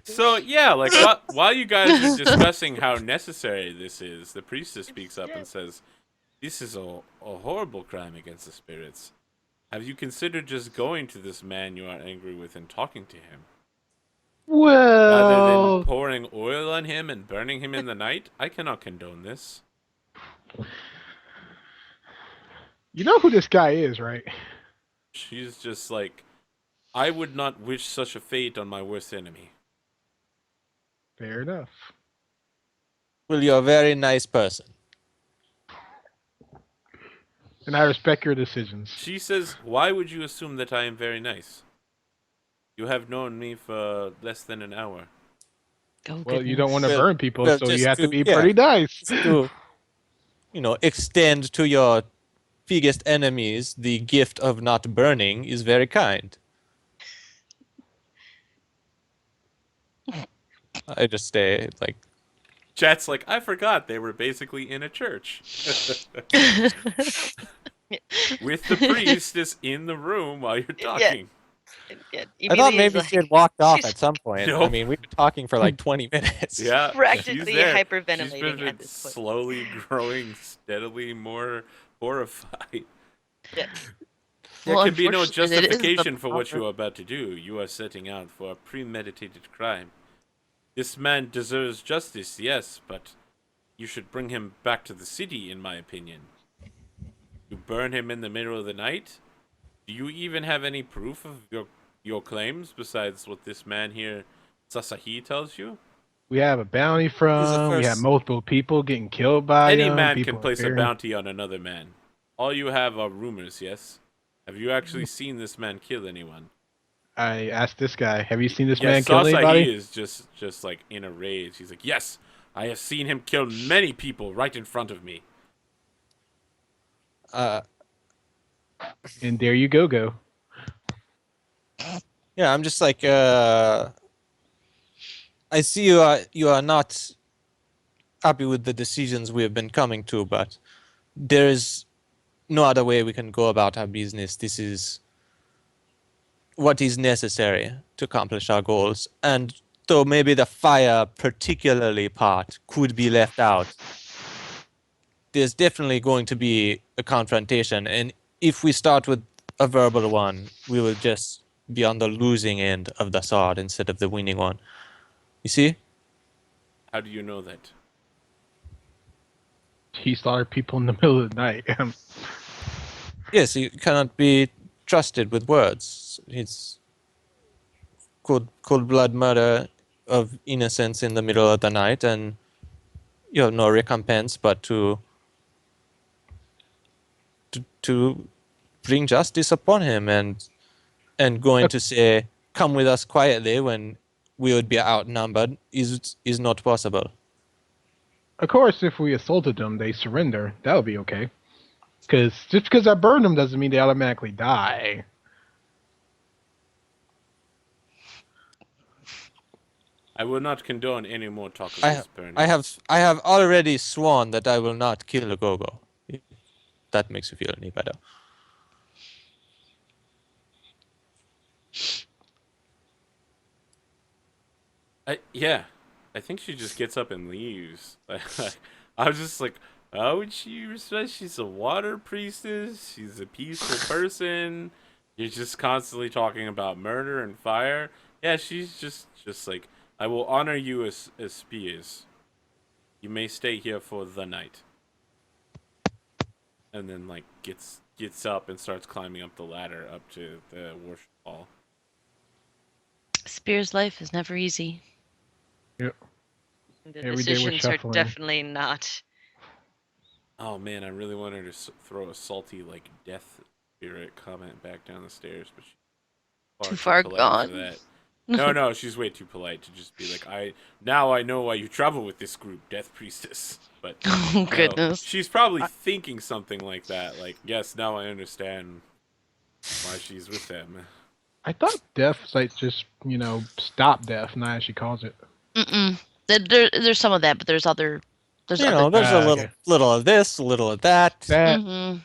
So yeah, like while you guys are discussing how necessary this is, the priestess speaks up and says, "This is a horrible crime against the spirits. Have you considered just going to this man you are angry with and talking to him, rather than Well, pouring oil on him and burning him in the night? I cannot condone this." you know who this guy is, right? She's just like, "I would not wish such a fate on my worst enemy." Fair enough. Well, you're a very nice person. And I respect your decisions. She says, "Why would you assume that I am very nice? You have known me for less than an hour." Oh, Well, you don't want to Well- burn people, well, so you just have to to- be yeah. pretty nice. Just to, extend to your biggest enemies the gift of not burning is very kind. I just stay like, Chat's like, "I forgot they were basically in a church." With the priestess in the room while you're Yeah. talking. I thought Emilia's maybe like, she had walked off she's at some point. I Nope. mean, we've been talking for like 20 minutes. Yeah, she's practically there. hyperventilating She's been at this point. slowly growing, steadily more horrified. Yeah. There Well, can be no unfortunately, it is the justification for what proper- you are about to do. You are setting out for a premeditated crime. This man deserves justice, yes, but you should bring him back to the city, in my opinion. You burn him in the middle of the night? Do you even have any proof of your claims besides what this man here, Sasahi, tells you? We have a bounty from. We have first- multiple people getting killed by Any him. man people can place a fearing- bounty on another man. All you have are rumors, yes? Have you actually seen this man kill anyone? I asked this guy, "Have you seen this Yeah, man kill Sasahi anybody?" is just like in a rage. He's like, "Yes, I have seen him kill many people right in front of me." And there you go. Yeah, I'm just like, I see you are not happy with the decisions we have been coming to, but there is no other way we can go about our business. This is what is necessary to accomplish our goals. And though maybe the fire particularly part could be left out, there's definitely going to be a confrontation. And if we start with a verbal one, we will just be on the losing end of the sword instead of the winning one. You see? How do you know that? He slaughtered people in the middle of the night. Yes, he cannot be trusted with words. It's cold blood murder of innocence in the middle of the night, and you have no recompense but to bring justice upon him, and going to say, "Come with us quietly," when we would be outnumbered is not possible. Of course, if we assaulted them, they surrender. That would be okay. Because just because I burned them doesn't mean they automatically die. I will not condone any more talk of I this burning. I have already sworn that I will not kill a Gogo. If that makes you feel any better. Yeah, I think she just gets up and leaves. I was just like, how would she respect? She's a water priestess. She's a peaceful person. You're just constantly talking about murder and fire. Yeah, she's just like, I will honor you as spears. You may stay here for the night. And then like gets up and starts climbing up the ladder up to the worship hall. Spear's life is never easy. Yep. The Every day we're decisions are shuffling. definitely not. Oh man, I really wanted to throw a salty like death spirit comment back down the stairs, but she's Too far polite for gone. that. No, she's way too polite to just be like, now I know why you travel with this group, Death Priestess. But Oh no, goodness. she's probably thinking something like that. Like, yes, now I understand why she's with them. I thought death's like just stop death, not as she calls it. Mm-mm. There's some of that, but there's other You other. know, there's a little Okay. little of this, a little of that. That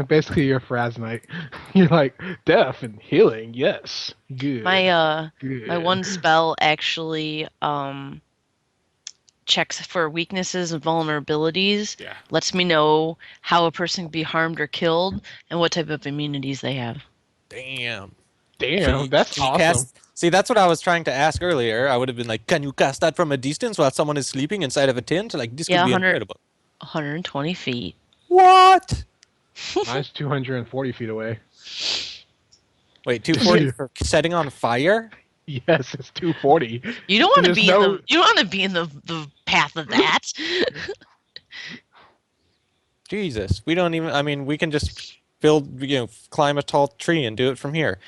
basically you're Frasnite. You're like death and healing, yes, good. My one spell actually checks for weaknesses and vulnerabilities. Yeah. Lets me know how a person can be harmed or killed and what type of immunities they have. Damn. Damn, that's Can you awesome. See, that's what I was trying to ask earlier. I would have been like, can you cast that from a distance while someone is sleeping inside of a tent? Like, this Yeah, could be 100 incredible. 120 feet. What? Mine's 240 feet away. Wait, 240 for setting on fire? Yes, it's 240. You don't want to There's be no- in the you don't want to be in the path of that. Jesus, we don't even. I mean, we can just climb a tall tree and do it from here.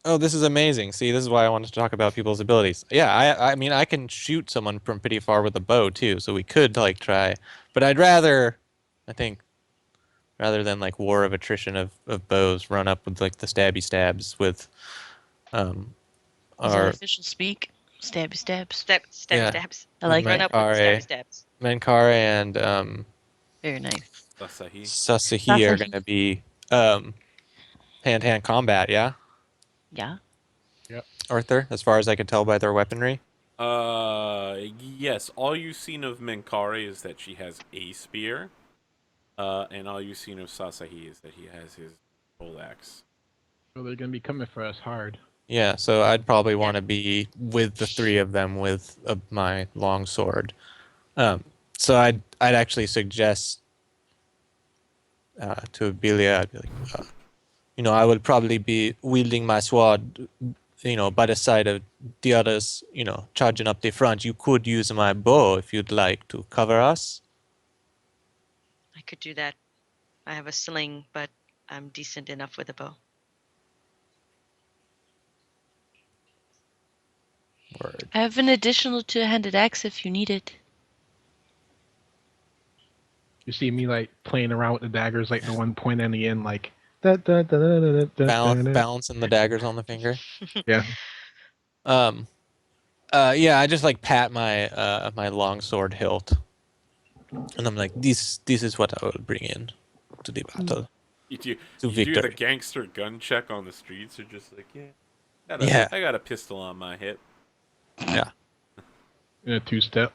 Oh, this is amazing. See, this is why I wanted to talk about people's abilities. Yeah, I mean, I can shoot someone from pretty far with a bow too, so we could like try. But I'd rather, I think, rather than like war of attrition of bows, run up with like the stabby stabs with, Is that our official speak? Stabby stabs. Yeah. Stabs. I like Run that. up with Mankare. stabs. Mankare and Very nice. Asahi. Sasahi are Sasahi. gonna be hand-to-hand combat. Yeah, Yeah. Arthur. As far as I can tell by their weaponry. Yes. All you've seen of Menkare is that she has a spear, and all you've seen of Sasahi is that he has his poleaxe. So they're gonna be coming for us hard. Yeah, so I'd probably want to be with the three of them with my long sword. So I'd actually suggest to Abelia, I'd be like, I would probably be wielding my sword, by the side of the others, charging up the front. You could use my bow if you'd like to cover us. I could do that. I have a sling, but I'm decent enough with a bow. Word. I have an additional two-handed axe if you need it. You see me like playing around with the daggers, like the one point on the end, like Balancing the daggers on the finger. Yeah. Yeah, I just like pat my my longsword hilt, and I'm like, this is what I will bring in to the battle. You do To the victory. gangster gun check on the streets, or just like, Yeah. I got a pistol on my hip. Yeah. In a two-step.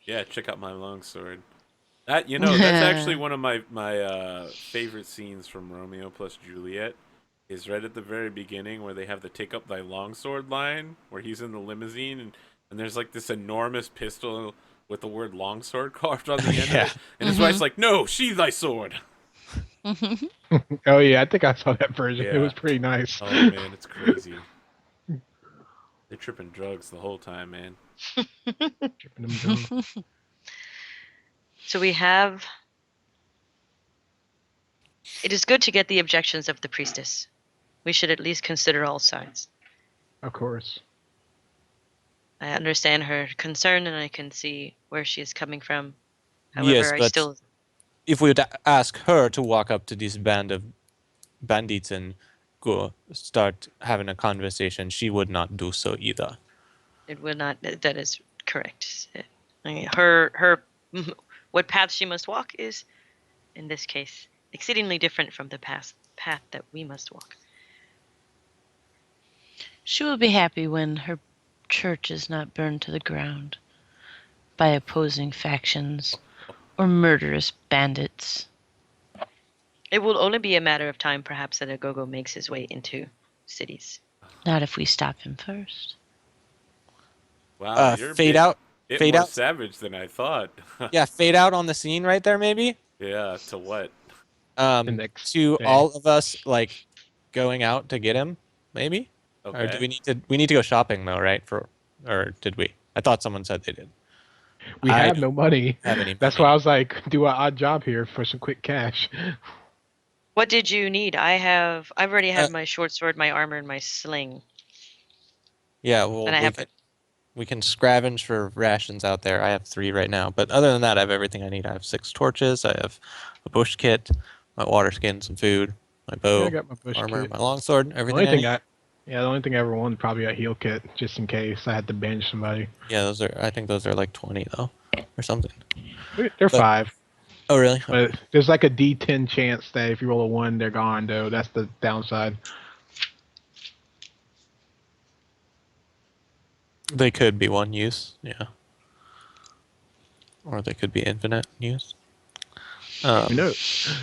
Yeah, check out my longsword. That's actually one of my favorite scenes from Romeo plus Juliet. Is right at the very beginning where they have the take up thy longsword line, where he's in the limousine and there's like this enormous pistol with the word longsword carved on the end Yeah. of it, and his wife's like, "No, sheathe thy sword." Oh yeah, I think I saw that version. It Yeah. was pretty nice. Oh man, it's crazy. They're tripping drugs the whole time, man. Tripping them down. So we have. It is good to get the objections of the priestess. We should at least consider all sides. Of course. I understand her concern and I can see where she is coming from. Yes, However, I but still. if we would ask her to walk up to this band of bandits and go start having a conversation, she would not do so either. It would not. That is correct. I mean, her what path she must walk is, in this case, exceedingly different from the path that we must walk. She will be happy when her church is not burned to the ground by opposing factions or murderous bandits. It will only be a matter of time, perhaps, that Agogo makes his way into cities. Not if we stop him first. Wow, you're Fade a out. bit Fade more out. savage than I thought. Yeah, fade out on the scene right there, maybe. Yeah, to what? next To day. all of us like going out to get him, maybe. Okay. Or do we need to go shopping though, right? Or did we? I thought someone said they did. We I have no money. have any That's money. why I was like, do an odd job here for some quick cash. What did you need? I've already had my short sword, my armor, and my sling. Yeah, well, And I have we can scavenge for rations out there. I have 3 right now, but other than that, I have everything I need. I have 6 torches. I have a bush kit, my water skin, some food, my Yeah, I bow, got my bush armor, kit. my longsword, The everything only I thing need. the only thing I ever wanted probably a heal kit, just in case I had to bench somebody. Yeah, I think those are like 20 though, or something. They're But- 5. Oh, really? But there's like a D10 chance that if you roll a 1, they're gone, though. That's the downside. They could be one use, yeah. Or they could be infinite use. Who knows?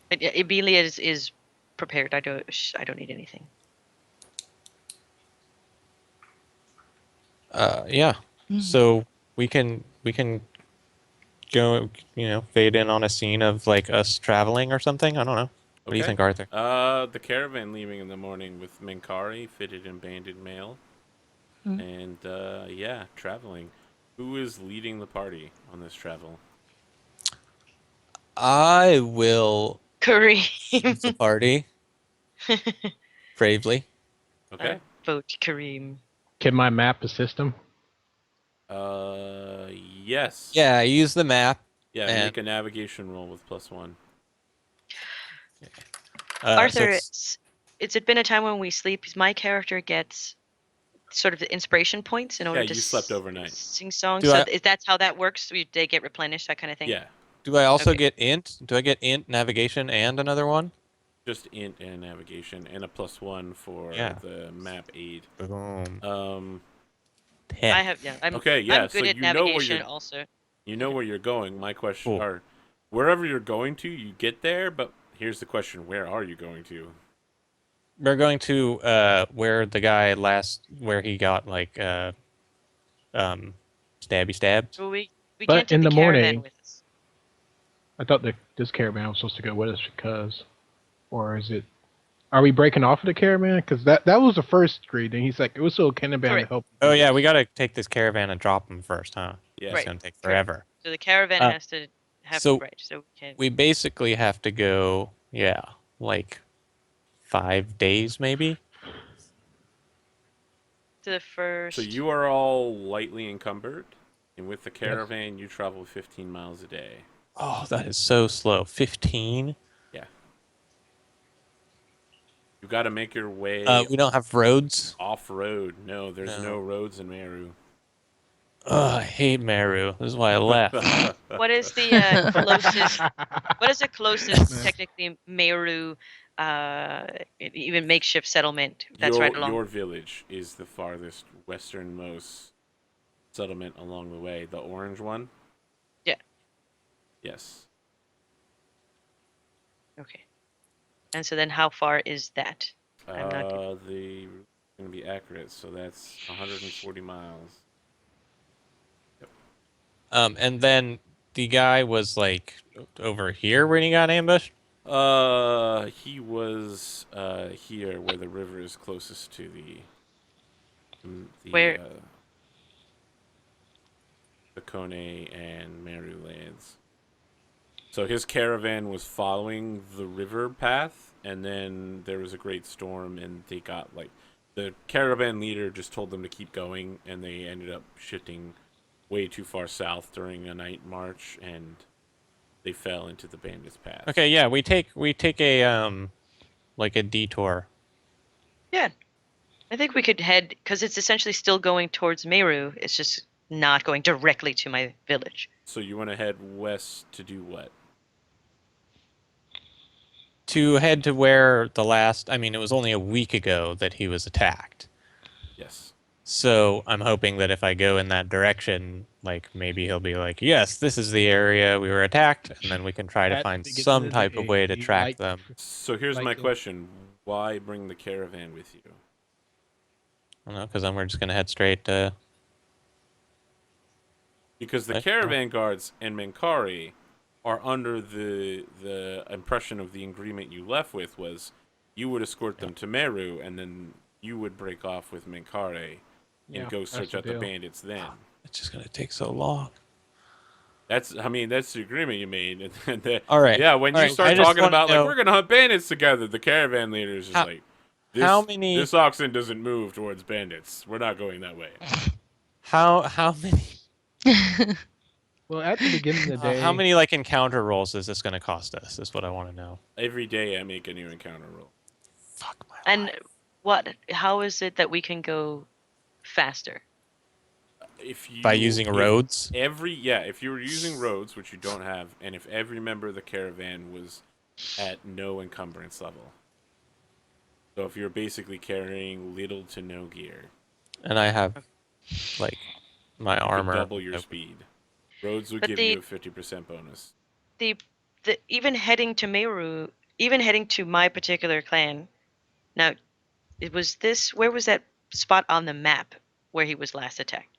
Abelia is prepared. I don't need anything. Yeah. So we can go, fade in on a scene of like us traveling or something. I don't know. What do you think, Arthur? The caravan leaving in the morning with Minkari, fitted and banded mail, and yeah, traveling. Who is leading the party on this travel? I will Kareem. choose the party bravely. Okay. Vote Kareem. Can my map assist them? Yes. Yeah, use the map. Yeah, and, make a navigation roll with +1. Arthur, so it's been a time when we sleep. My character gets sort of the inspiration points in order Yeah, to you slept overnight. sing songs. Do So I- that's how that works. They get replenished, that kind of thing. Yeah, do I also Okay. get int? Do I get int, navigation, and another one? just int and navigation, and a +1 for Yeah. the map aid. Boom. I 10. have I'm Okay, yeah, I'm so good at you know where navigation you're also. You know where you're going. My question, Cool. or wherever you're going to, you get there. But here's the question: where are you going to? We're going to where the guy where he got like stabby stabbed. Well, we But can't take in the the caravan morning- with us. I thought that this caravan was supposed to go with us because, or is it? Are we breaking off of the caravan? Because that was the first greed, and he's like, it was so caravan to Correct. help. Oh yeah, we gotta take this caravan and drop him first, huh? Yeah. It's Right. gonna take Correct. forever. So the caravan Uh, has to have so right. So we can. We basically have to go, yeah, like 5 days maybe. To the first. So you are all lightly encumbered, and with the caravan, you travel 15 miles a day. Oh, that is so slow. 15. Yeah. You got to make your way We don't have roads. off road. No, there's No. no roads in Meru. Oh, I hate Meru. This is why I left. What is the closest? What is the closest technically Meru, even makeshift settlement that's right along? Your village is the farthest westernmost settlement along the way. The orange one. Yeah. Yes. Okay. And so then, how far is that? I'm not good. The going to be accurate, so that's 140 miles. And then the guy was like over here when he got ambushed. He was here where the river is closest to the Where- the Kone and Meru lands. So his caravan was following the river path, and then there was a great storm, and they got like the caravan leader just told them to keep going, and they ended up shifting way too far south during a night march, and they fell into the bandits' path. Okay, yeah, we take a like a detour. Yeah, I think we could head because it's essentially still going towards Meru. It's just not going directly to my village. So you want to head west to do what? To head to where it was only a week ago that he was attacked. Yes. So I'm hoping that if I go in that direction, like maybe he'll be like, yes, this is the area we were attacked, and then we can try to At find the beginning some of the type of way to day, track like- them. So here's Like my the- question: why bring the caravan with you? I don't know, because then we're just gonna head straight to. Because the What? caravan guards in Minkari are under the impression of the agreement you left with was you would escort them to Meru, and then you would break off with Minkari and Yeah, go that's search the out the deal. bandits then. It's just gonna take so long. That's the agreement you made. And All right. yeah, when All you right. start I just talking want to about like know we're gonna hunt bandits together, the caravan leader is just how, like, how this many oxen doesn't move towards bandits. We're not going that way. how many Well, at the beginning of the how day, many like encounter rolls is this going to cost us? Is what I want to know. Every day I make a new encounter roll. Fuck my And life. how is it that we can go faster? By using roads. If you were using roads, which you don't have, and if every member of the caravan was at no encumbrance level. So if you're basically carrying little to no gear, And I have like my you could armor. double your speed. Roads would But give you a 50% bonus. the even heading to Meru, even heading to my particular clan. Now, where was that spot on the map where he was last attacked?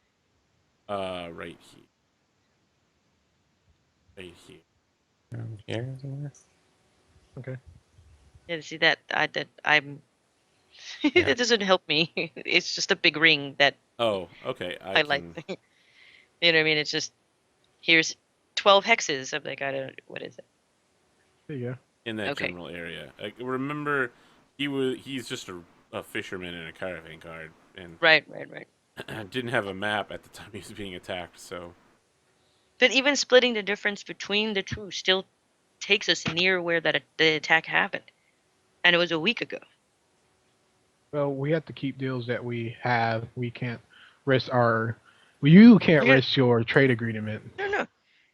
Right here. Right here. Here somewhere? okay. Yeah, see I'm Yeah. that doesn't help me. It's just a big ring that Oh, okay. I like. You know what I mean? It's just here's 12 hexes. I'm like, I don't. What is it? There you go. In that Okay. general area. Remember, he's just a fisherman in a caravan guard, and Right. didn't have a map at the time he was being attacked. So But even splitting the difference between the two still takes us near where the attack happened, and it was a week ago. Well, we have to keep deals that we have. We can't risk our. Well, you can't Yeah. risk your trade agreement. No.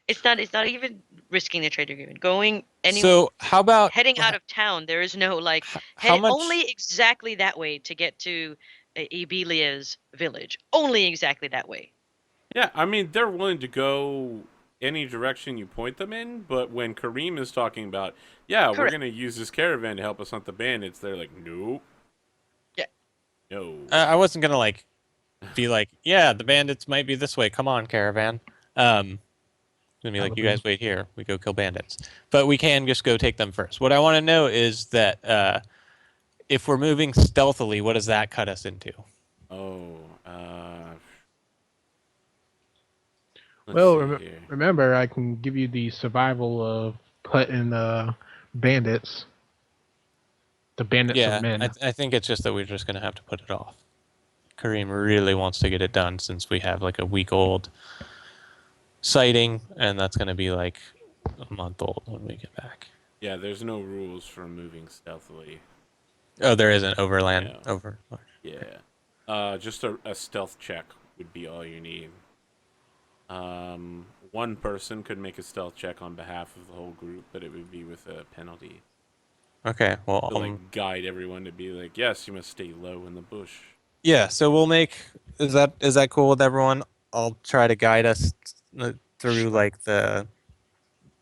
It's not even risking the trade agreement. Going So how about heading out of town. There is no like how head much? only exactly that way to get to Ebelia's village. Only exactly that way. yeah, they're willing to go any direction you point them in. But when Karim is talking about, yeah, we're Correct. gonna use this caravan to help us hunt the bandits, they're like, nope. Yeah. No. I wasn't gonna like be like, yeah, the bandits might be this way. Come on, caravan. Gonna be like, you guys wait here. We go kill bandits, but we can just go take them first. What I want to know is that if we're moving stealthily, what does that cut us into? Oh. Let's Well, see here. remember, I can give you the survival of putting bandits. The bandits Yeah, of men. I think it's just that we're just gonna have to put it off. Kareem really wants to get it done since we have like a week old sighting, and that's gonna be like a month old when we get back. Yeah, there's no rules for moving stealthily. Oh, there isn't overland Yeah. over. Yeah. Just a stealth check would be all you need. One person could make a stealth check on behalf of the whole group, but it would be with a penalty. Okay, well, To like guide everyone to be like, yes, you must stay low in the bush. yeah. So we'll make. Is that cool with everyone? I'll try to guide us through like the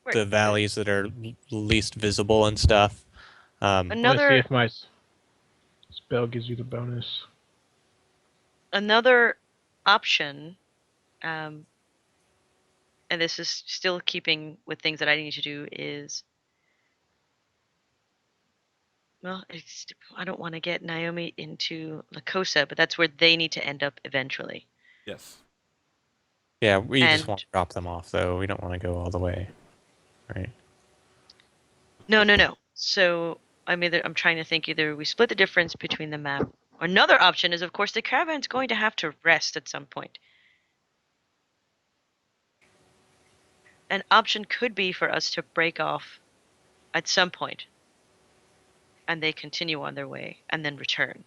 Right. valleys that are least visible and stuff. Let me see Another if my spell gives you the bonus. another option, and this is still keeping with things that I need to do is. Well, I don't want to get Naomi into Lacosa, but that's where they need to end up eventually. Yes. Yeah, we just And- want to drop them off though. We don't want to go all the way, right? No. So I'm trying to think either we split the difference between the map. Or another option is, of course, the caravan's going to have to rest at some point. An option could be for us to break off at some point, and they continue on their way and then return.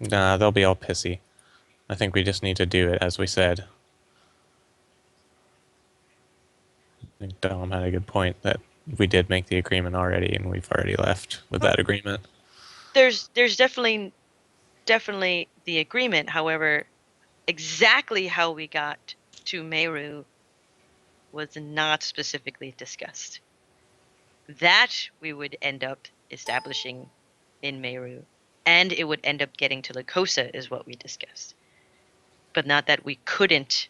Nah, they'll be all pissy. I think we just need to do it as we said. I think Dom had a good point that we did make the agreement already, and we've already left with that agreement. There's definitely the agreement. However, exactly how we got to Meru was not specifically discussed. That we would end up establishing in Meru, and it would end up getting to Lacosa is what we discussed. But not that we couldn't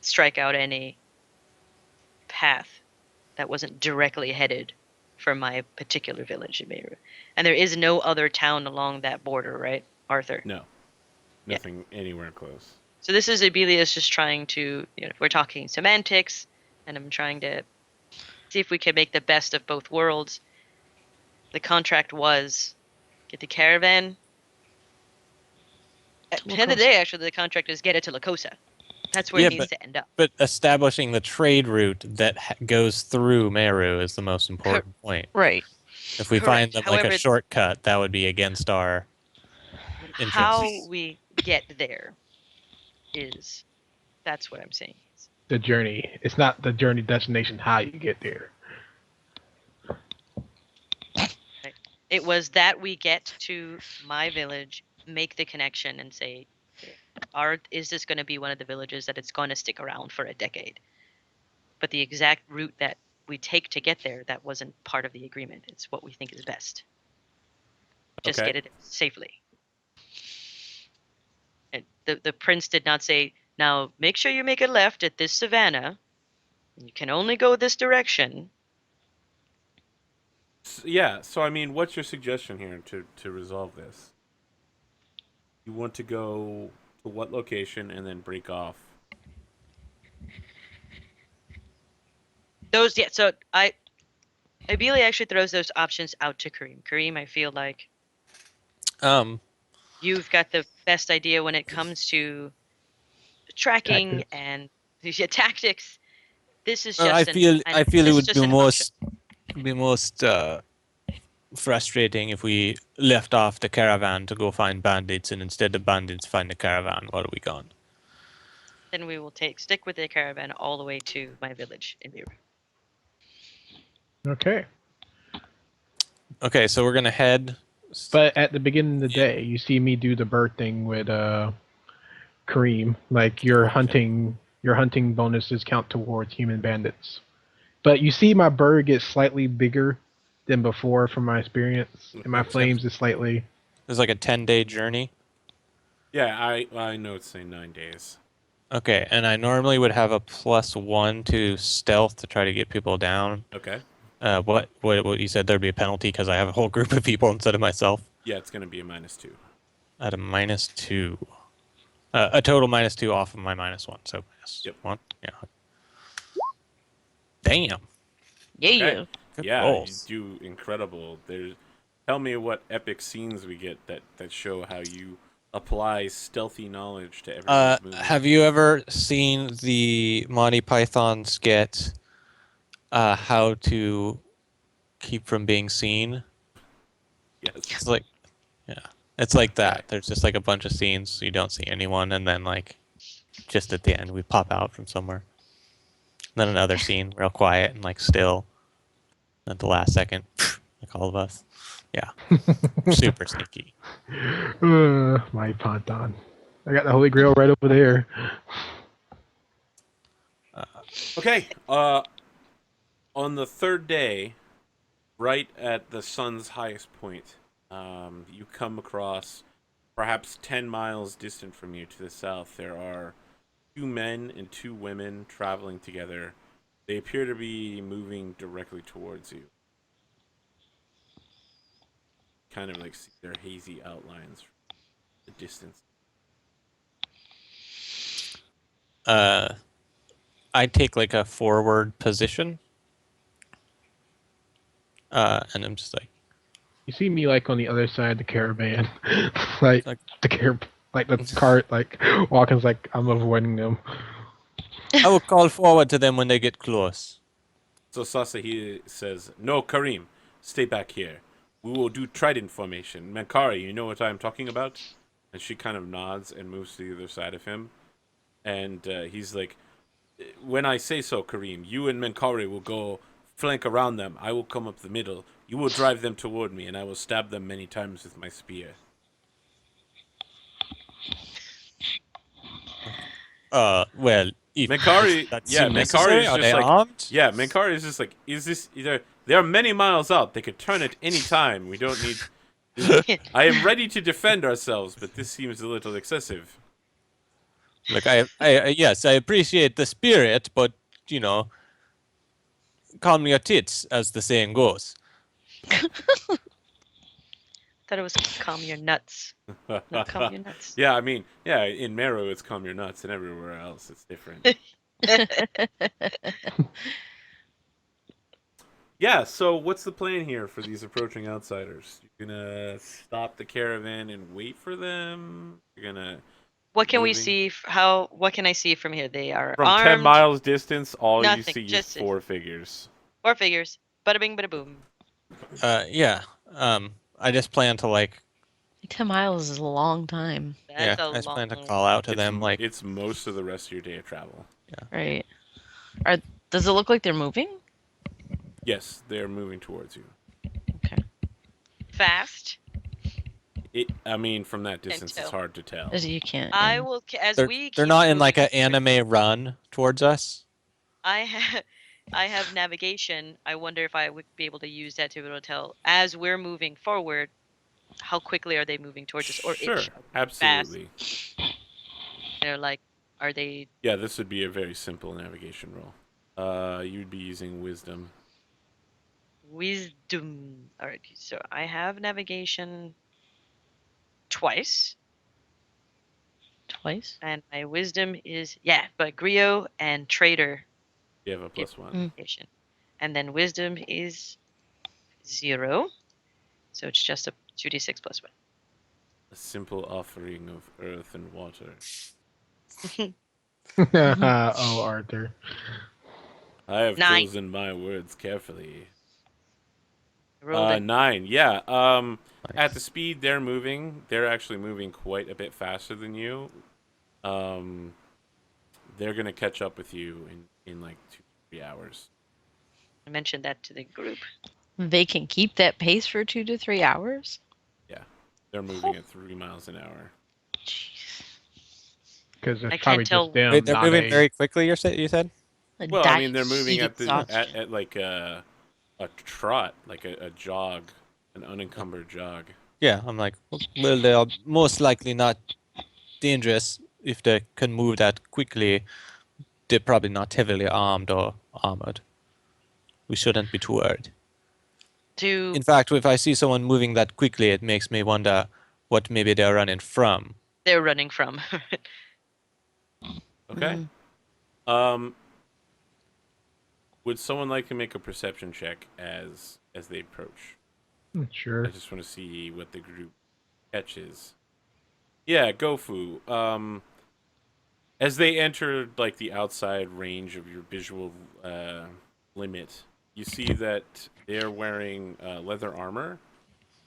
strike out any path that wasn't directly headed for my particular village in Meru. And there is no other town along that border, right, Arthur? No. Nothing anywhere close. So this is Abelius just trying to, we're talking semantics, and I'm trying to see if we can make the best of both worlds. The contract was get the caravan. At the end of the day, actually, the contract is get it to Lacosa. That's where Yeah, it needs to end up. But establishing the trade route that goes through Meru is the most important point. Right. If we find them like a shortcut, that would be against our interests. How we get there that's what I'm saying. The journey. It's not the journey destination, how you get there. It was that we get to my village, make the connection, and say, is this going to be one of the villages that it's going to stick around for a decade? But the exact route that we take to get there, that wasn't part of the agreement. It's what we think is best. Just get it safely. And the prince did not say, now make sure you make a left at this savannah. You can only go this direction. Yeah, so I mean, what's your suggestion here to resolve this? You want to go to what location and then break off? So Abelia actually throws those options out to Karim. Karim, I feel like you've got the best idea when it comes to tracking and tactics. This is just I feel it would be most frustrating if we left off the caravan to go find bandits, and instead the bandits find the caravan while we gone. Then we will stick with the caravan all the way to my village in Meru. Okay. Okay, so we're gonna head. But at the beginning of the day, you see me do the bird thing with Kareem. Like your hunting bonuses count towards human bandits. But you see my bird gets slightly bigger than before from my experience. And my flames is slightly... It's like a 10-day journey? Yeah, I know it's saying 9 days. Okay, and I normally would have a +1 to stealth to try to get people down. Okay. What you said there'd be a penalty because I have a whole group of people instead of myself? Yeah, it's going to be a -2. At a -2. A total -2 off of my -1, so -1. Yeah. Damn. Yeah. Okay. Good Yeah, rolls. you do incredible. Tell me what epic scenes we get that show how you apply stealthy knowledge to every movie. Have you ever seen the Monty Python skit, How to Keep from Being Seen? Yes. It's like, yeah, it's like that. There's just like a bunch of scenes, so you don't see anyone, and then like, just at the end, we pop out from somewhere. Then another scene, real quiet and like still. At the last second, like all of us. Yeah. Super sneaky. My Python. I got the Holy Grail right over there. Okay. On the third day, right at the sun's highest point, you come across, perhaps 10 miles distant from you to the south, there are 2 men and 2 women traveling together. They appear to be moving directly towards you. Kind of like see their hazy outlines from the distance. I take like a forward position. And I'm just like, You see me like on the other side of the caravan, like the cart, like walking like I'm avoiding them. I will call forward to them when they get close. So Sasa, he says, "No, Karim, stay back here. We will do trident formation. Mankari, you know what I'm talking about?" And she kind of nods and moves to the other side of him. And he's like, "When I say so, Karim, you and Mankari will go flank around them. I will come up the middle. You will drive them toward me, and I will stab them many times with my spear." Well, if Mankari, that yeah, seem Mankari necessary, is are just they like, armed? yeah, Mankari is just like, is this either? They are many miles out. They could turn at any time. We don't need. I am ready to defend ourselves, but this seems a little excessive. Look, yes, I appreciate the spirit, but you know, calm your tits, as the saying goes. thought it was calm your nuts. Not calm your nuts. Yeah, I mean, yeah, in Meru it's calm your nuts, and everywhere else it's different. Yeah, so what's the plan here for these approaching outsiders? You're gonna stop the caravan and wait for them? You're gonna What can we moving? see? How? What can I see from here? They are From 10 armed. miles distance, all you Nothing, see is just 4 figures. 4 figures. Bada bing, bada boom. Yeah. I just plan to like 10 miles is a long time, That's yeah. a I just plan to long. call out to It's, them like it's most of the rest of your day of travel. right? Does it look like they're moving? Yes, they're moving towards you. Okay. Fast. I mean, from that distance, it's tell. hard to tell. As you can't. I yeah. will as they're, we. they're keep not in like moving an anime run towards us. I have. I have navigation. I wonder if I would be able to use that to be able to tell as we're moving forward, how quickly are they moving towards us, or Sure, absolutely. like, are they? Yeah, this would be a very simple navigation roll. You'd be using wisdom. Wisdom. All right, so I have navigation twice, Twice? and my wisdom is but Griot and Trader You have a plus 1. navigation, and then wisdom is 0, so it's just a 2d6 plus 1. A simple offering of earth and water. Oh, Arthur. I have 9. chosen my words carefully. Rolled it. 9. Yeah. At Nice. the speed they're moving, they're actually moving quite a bit faster than you. They're gonna catch up with you in like 2-3 hours. I mentioned that to the group. They can keep that pace for 2 to 3 hours? They're moving at 3 miles an hour. Jeez. Because I it's can't probably tell- just them. Wait, they're not moving a- very quickly. You said? Well, I mean, they're moving Heat at the exhaustion. at like a trot, like a jog, an unencumbered jog. Yeah. I'm like, well, they are most likely not dangerous if they can move that quickly. They're probably not heavily armed or armored. We shouldn't be too worried. To In fact, if I see someone moving that quickly, it makes me wonder what maybe they're running from. they're running from. Okay. Would someone like to make a perception check as they approach? Sure. I just want to see what the group catches. Yeah, Goffu. As they enter like the outside range of your visual limit, you see that they're wearing leather armor,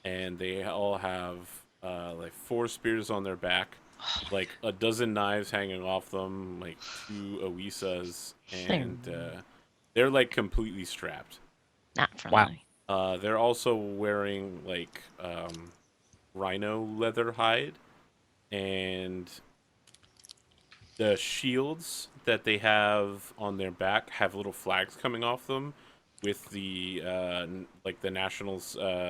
and they all have like 4 spears on their back, like a dozen knives hanging off them, like 2 owisas, and they're like completely strapped. Not friendly. They're also wearing like rhino leather hide, and the shields that they have on their back have little flags coming off them with the like the national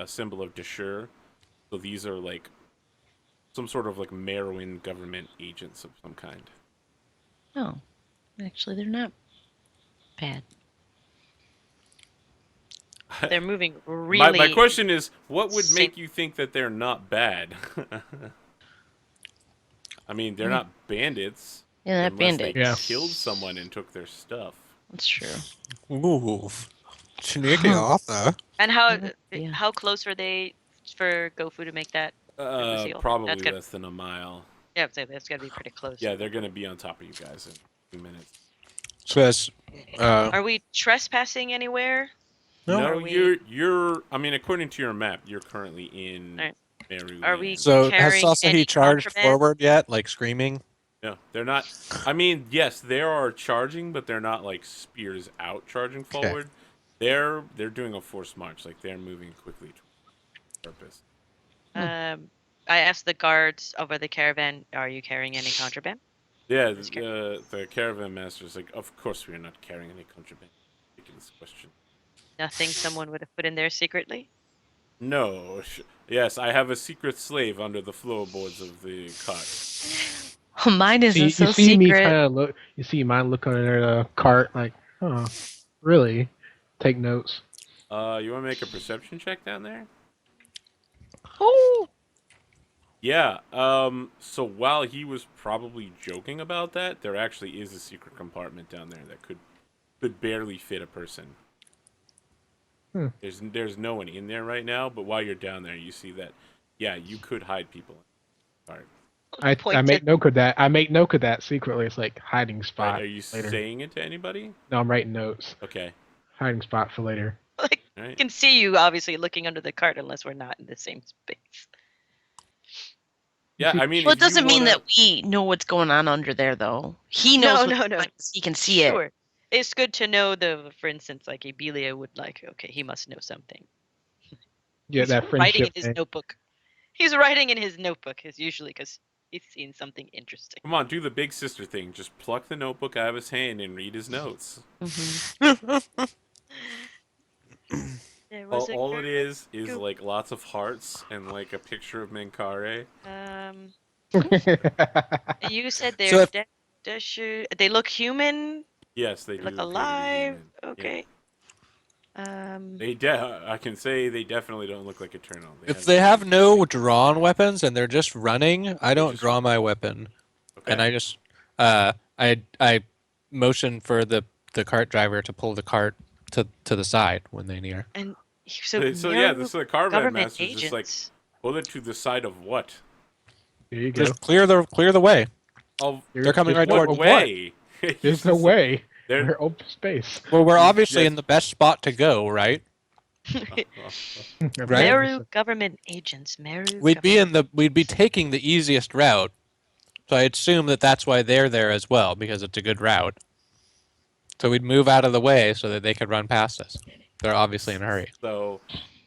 symbol of Dashur. So these are like some sort of like Merowin government agents of some kind. Oh, actually, they're not bad. They're moving really. My question is, what would Same. make you think that they're not bad? I mean, they're not bandits. Yeah, that unless bandit. they Yeah. killed someone and took their stuff. That's true. Ooh, sneaky Arthur. And how Yeah. how close are they for Goffu to make that? seal. Probably That's good. less than a mile. Yeah, so that's got to be pretty close. Yeah, they're gonna be on top of you guys in 2 minutes. So as Are we trespassing anywhere? No. No, Are we- you're. I mean, according to your map, you're currently in Alright. Meru. Are we- land. so has carrying Sasahi any charged contraband? forward yet, like screaming? No, they're not. I mean, yes, they are charging, but they're not like spears out charging forward. They're doing a forced march, like they're moving quickly towards purpose. I asked the guards over the caravan, "Are you carrying any contraband?" Yeah, That's the caravan master's like, of course we are not carrying any contraband. Ridiculous question. Nothing someone would have put in there secretly. No. Yes, I have a secret slave under the floorboards of the cart. Mine isn't You so see me secret. kind of look. You see mine look under the cart like, oh, really? Take notes. You want to make a perception check down there? Oh, Yeah. So while he was probably joking about that, there actually is a secret compartment down there that could barely fit a person. Hmm. There's no one in there right now, but while you're down there, you see that. Yeah, you could hide people in the cart. I Point make to note of that. I make note of that secretly. It's like hiding Right? spot Are you later. saying it to anybody? No, I'm writing notes. Okay. Hiding spot for later. like All right. can see you obviously looking under the cart unless we're not in the same space. Yeah, I mean, well, if it you doesn't mean wanna, that we know what's going on under there, though. He No, knows no, no. he can see it. Sure. It's good to know for instance, like Abelia would like, okay, he must know something. Yeah, He's that writing in friendship his thing. notebook. He's writing in his notebook, is usually because he's seen something interesting. come on, do the big sister thing. Just pluck the notebook out of his hand and read his notes. There All, was a all it girl. is Go- like lots of hearts and like a picture of Menkare. Um, you said So they're if, they look human, Yes, they they look do appear to be alive. human. Yeah. Okay. Um, I can say they definitely don't look like Eternal. if they have no drawn weapons and they're just running, I don't just draw run. my weapon, Okay. and I just I motion for the cart driver to pull the cart to the side when they near. and so So yeah, this caravan government master's just like, agents. pull it to the side of what? There you go. Just clear the way. Of They're coming There's right no toward way? There's no way. They're- We're open space. Well, we're You obviously just- in the best spot to go, right? Right? Meru government agents. Meru. We'd be taking the easiest route. So I assume that that's why they're there as well, because it's a good route. So we'd move out of the way so that they could run past us. They're obviously in a hurry. So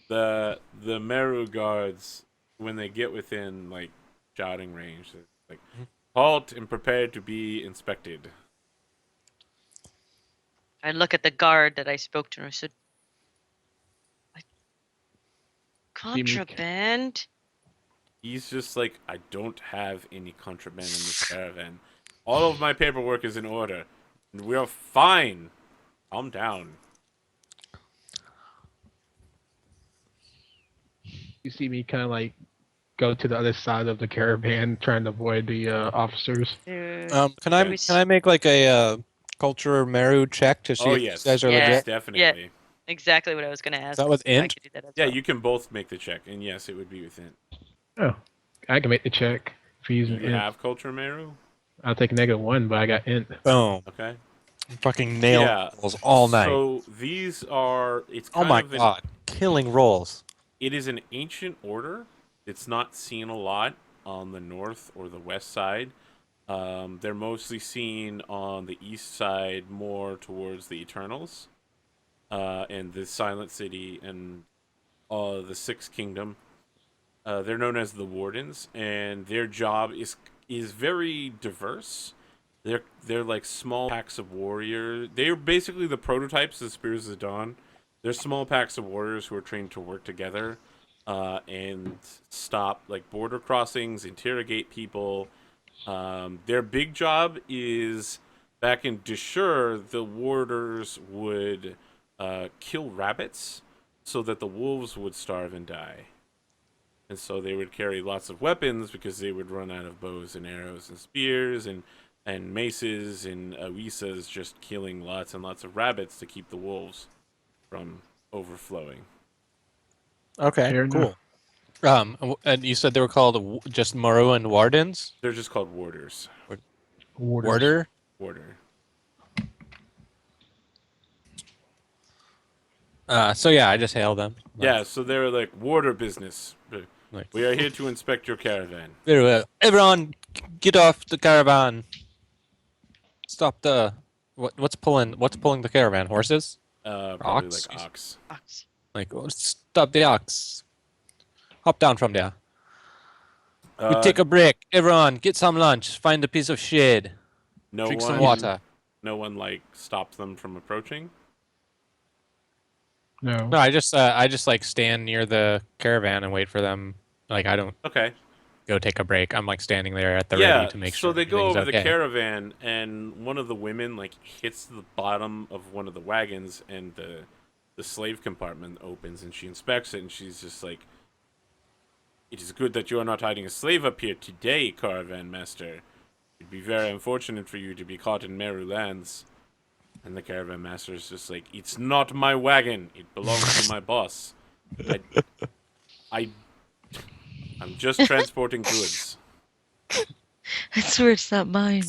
the Meru guards, when they get within like shouting range, they're like, halt and prepare to be inspected. I look at the guard that I spoke to and I said, contraband? He's just like, I don't have any contraband in this caravan. All of my paperwork is in order. And we are fine. Calm down. You see me kind of like go to the other side of the caravan, trying to avoid the officers. Can Okay. I make like a culture Meru check to see Oh if yes, these guys are Yeah. legit? definitely. Exactly what I was going to ask. that with if I int? could do that as Yeah, well. you can both make the check, and yes, it would be within. Oh, I can make the check for Do using you int. have culture Meru? I'll take -1, but I got int. Boom. Okay. Fucking nail Yeah. rolls all night. So these are. It's Oh kind my of god. Killing rolls. It is an ancient order. It's not seen a lot on the north or the west side. They're mostly seen on the east side, more towards the Eternals, and the Silent City and the Sixth Kingdom. They're known as the Wardens, and their job is very diverse. They're like small packs of warriors. They're basically the prototypes of Spears of Dawn. They're small packs of warriors who are trained to work together and stop like border crossings, interrogate people. Their big job is back in Deshur, the warders would kill rabbits so that the wolves would starve and die. And so they would carry lots of weapons because they would run out of bows and arrows and spears and maces and awisas, just killing lots and lots of rabbits to keep the wolves from overflowing. Okay, Fair cool. And you said they were called just Moruan Wardens? They're just called warders. Warders. Warder? Warder. So yeah, I just hail them. Yeah, so they're like warder business. Like, We are here to inspect your caravan. very well. Everyone, get off the caravan. Stop the what's pulling the caravan? Horses? Probably Ox? like ox. Ox. Like, stop the ox. Hop down from there. We take a break. Everyone, get some lunch. Find a piece of shade. no Drink one, some water. No one like stops them from approaching. No. No, I just like stand near the caravan and wait for them. Like, I don't Okay. go take a break. I'm like standing there at the Yeah. ready to make sure. So they go everything's over the okay. caravan, and one of the women like hits the bottom of one of the wagons, and the slave compartment opens, and she inspects it, and she's just like, It is good that you are not hiding a slave up here today, Caravan Master. It'd be very unfortunate for you to be caught in Meru lands. And the Caravan Master is just like, it's not my wagon. It belongs to my boss. I'm just transporting goods. I swear it's not mine.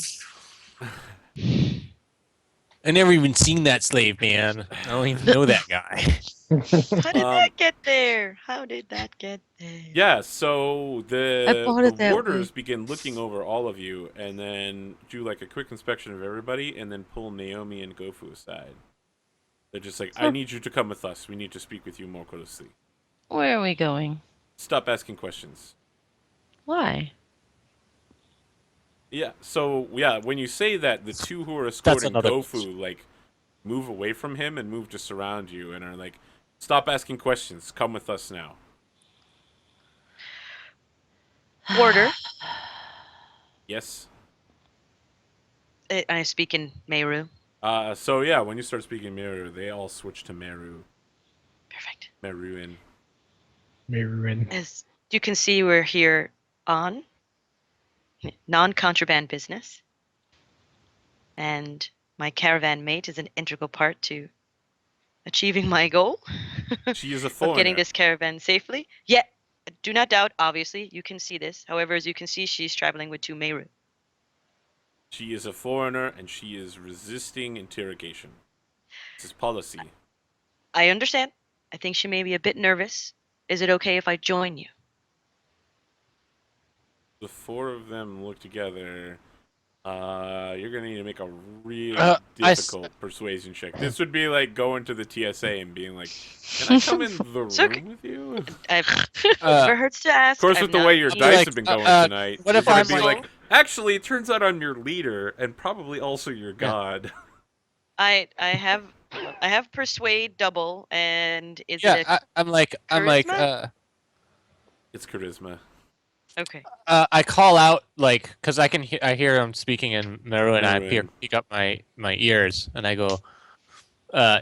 I never even seen that slave man. I don't even know that guy. How did that get there? How did that get there? Yeah, so I bought the it that warders way. begin looking over all of you, and then do like a quick inspection of everybody, and then pull Naomi and Goffu aside. They're just like, I need you to come with us. We need to speak with you more closely. Where are we going? Stop asking questions. Why? Yeah, so, yeah, when you say that, the two who are escorting another Goffu, question. like, move away from him and move to surround you, and are like, stop asking questions. Come with us now. Order. Yes? I speak in Meru. So, yeah, when you start speaking Meru, they all switch to Meru. Perfect. Meruin. Mirroring. As you can see, we're here on non-contraband business. And my caravan mate is an integral part to achieving my goal She is a of foreigner. getting this caravan safely. Yeah, do not doubt, obviously, you can see this. However, as you can see, she's traveling with two Meru. She is a foreigner, and she is resisting interrogation. This is policy. I understand. I think she may be a bit nervous. Is it okay if I join you? The four of them look together. You're gonna need to make a really difficult persuasion check. This would be like going to the TSA and being like, "Can I come in the room okay. with you?" I've never hurts to ask. Of course, I've with the not way your been- dice like, have been going tonight, what you're if gonna I'm be like- like, "Actually, it turns out I'm your leader and probably also your god." I have persuade double, and is it Yeah, I'm like, charisma? It's charisma. okay? I call out like, cause I hear him speaking in Meru, and I Meruan. pick up my ears, and I go,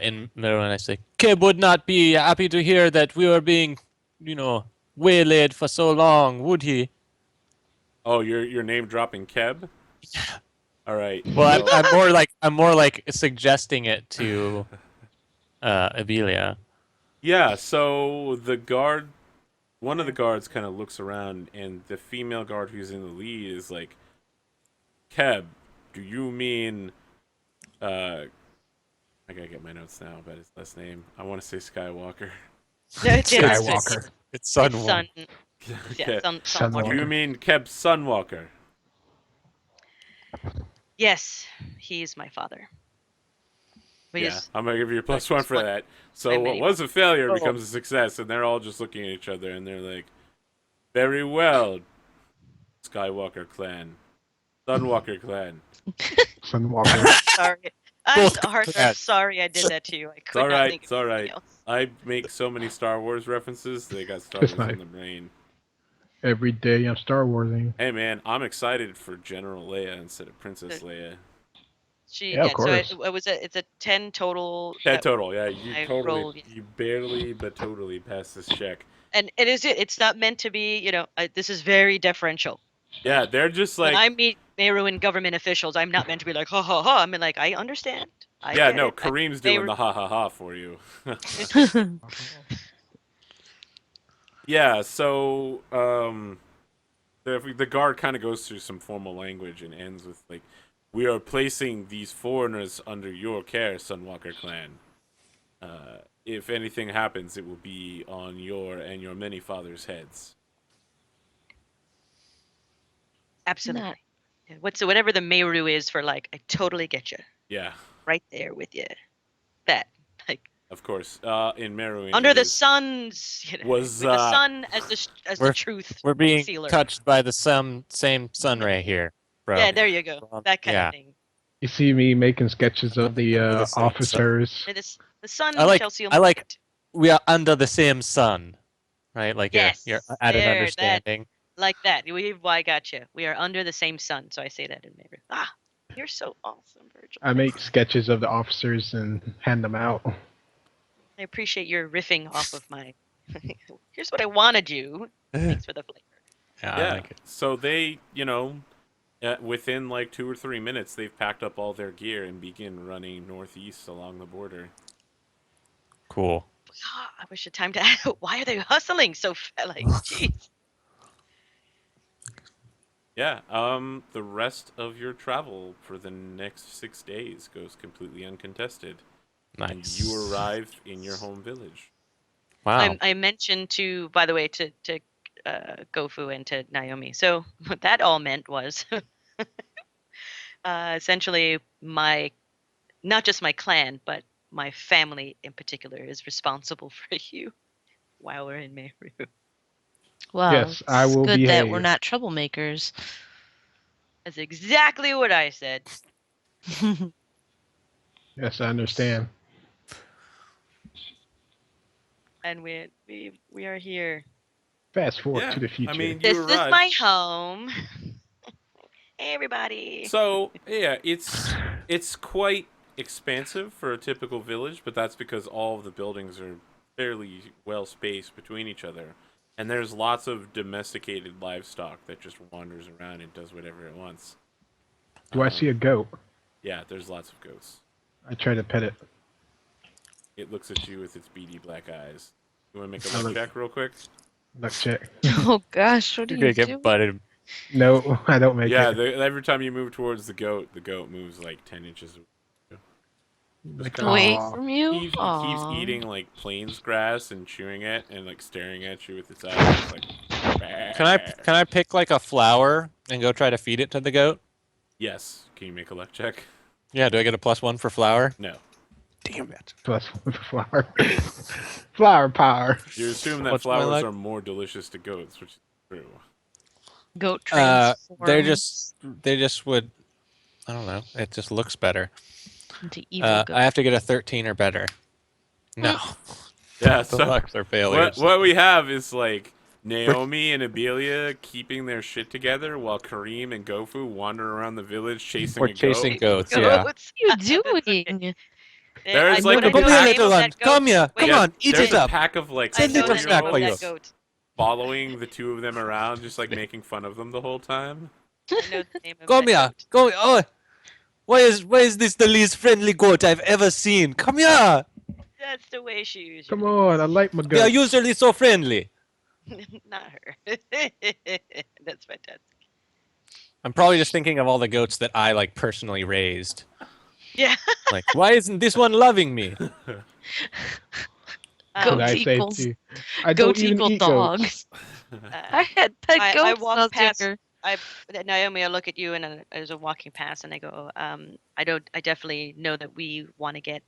in Meru, and I say, Kib would not be happy to hear that we were being, waylaid for so long, would he? Oh, you're name dropping Keb. All right. Well, so- I'm more like suggesting it to, Abelia. Yeah, so one of the guards kind of looks around, and the female guard who's in the lead is like, Keb, do you mean, I gotta get my notes now about his last name. I want to say Skywalker. No, it's Skywalker. It's Sun It's Wong. Sun. Okay. Yeah, Sun. Sunwalker. Do you mean Keb Sunwalker? Yes, he's my father. But Yeah, yes, I'm gonna give you a plus one for one. that. So My what mini was a failure Oh. becomes a success, and they're all just looking at each other, and they're like, "Very well, Skywalker clan, Sunwalker clan." Sunwalker. sorry. I'm Both I'm sorry I did that to you. I could all not right, think it's of all anything right. else. I make so many Star Wars references, they got Star It's Wars fine. in the brain. Every day I'm Star Warsing. Hey man, I'm excited for General Leia instead of Princess Leia. Yeah, of course. So it was it's a 10 total. 10 total, yeah. You I totally, rolled, yeah. you barely but totally passed this check. And it's not meant to be, this is very deferential. Yeah, they're just like, When I meet Meruan government officials, I'm not meant to be like, ha ha ha. I mean, like, I understand. I yeah, get no, it. Kareem's they doing were- the ha ha ha for you. Yeah, so the guard kind of goes through some formal language and ends with like, "We are placing these foreigners under your care, Sunwalker clan. If anything happens, it will be on your and your many fathers' heads." Absolutely. Not- Yeah, whatever the Meru is for, like, I totally get you. Yeah, Right there with you. That, like, of course. In Meruin, under it the is- sun's, was, with the sun as the we're- truth. We're being sealer. touched by the same sun ray here, bro. Yeah, there you go. That kind Yeah. of thing. You see me making sketches of the The same officers. And the sun I like- shall seal I my like- feet. We are under the same sun, right? Like Yes, you're at an there, that- understanding. Like that. I got you. We are under the same sun, so I say that in Meru. Ah, you're so awesome, Virgil. I make sketches of the officers and hand them out. I appreciate your riffing off of my. Here's what I want to do. Thanks for the flavor. Yeah, I Yeah. like it. So they, within like 2 or 3 minutes, they've packed up all their gear and begin running northeast along the border. Cool. I wish the time to add. Why are they hustling so like, jeez. Yeah. The rest of your travel for the next 6 days goes completely uncontested, and Nice. you arrive in your home village. Wow. I mentioned to, by the way, to Goffu and to Naomi. So what that all meant was essentially not just my clan, but my family in particular is responsible for you while we're in Meru. Well, Yes, I it's will good that we're behave. not troublemakers. That's exactly what I said. Yes, I understand. And we are here. Fast forward Yeah. to the future. I mean, you This is arrive. my home. Hey, everybody. So yeah, it's quite expansive for a typical village, but that's because all of the buildings are fairly well spaced between each other, and there's lots of domesticated livestock that just wanders around and does whatever it wants. Do I see a goat? Yeah, there's lots of goats. I try to pet it. It looks at you with its beady black eyes. You want to make a I luck look- check real quick? Let's check. Oh gosh, what are You're you gonna doing? get butted. No, I don't make Yeah, it. every time you move towards the goat moves like 10 inches. Like, kinda- Away aw. from you? He keeps Aw. eating like plains grass and chewing it and like staring at you with its eyes. Like, Can I pick like a flower and go try to feed it to the goat? Yes. Can you make a luck check? Yeah, do I get a +1 for flower? No. Damn it. Plus one for flower. Flower power. You assume that What's my flowers luck? are more delicious to goats, which is true. Goat They transforms just would. I don't know. It just looks better. into evil goat. I have to get a 13 or better. No, Yeah. the So lucks are failures. what we have is like Naomi and Abelia keeping their shit together while Karim and Goffu wander around the village chasing We're a goat. chasing goats. Yeah. Goats. What are you That's okay. doing? There's I like know a the pack- name of that goat. Come here. Wait, Come on. Eat There's it a up. pack of like I It's a know little the snack name for of you. that goat. following the two of them around, just like making fun of them the whole time. I know the name of Come that here. goat. Go. Oh, why is this the least friendly goat I've ever seen? Come here. That's the way she usually. Come on, I like my They are goat. usually so friendly. Not her. That's fantastic. I'm probably just thinking of all the goats that I like personally raised. Yeah. Like, why isn't this one loving me? Should Goat I say equals- too? I Goat don't even equal eat dog. goats. I had pet I goats when I walk was past- younger. Naomi, I look at you and as I'm walking past, and I go, I definitely know that we want to get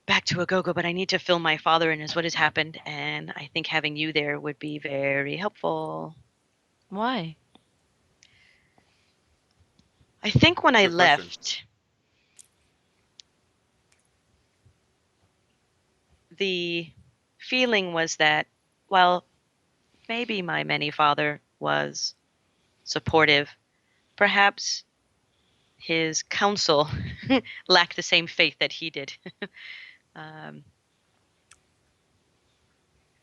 back to Agogo, but I need to fill my father in as what has happened, and I think having you there would be very helpful. Why? I think when I Good question. left, the feeling was that, well, maybe my many father was supportive. Perhaps his counsel lacked the same faith that he did.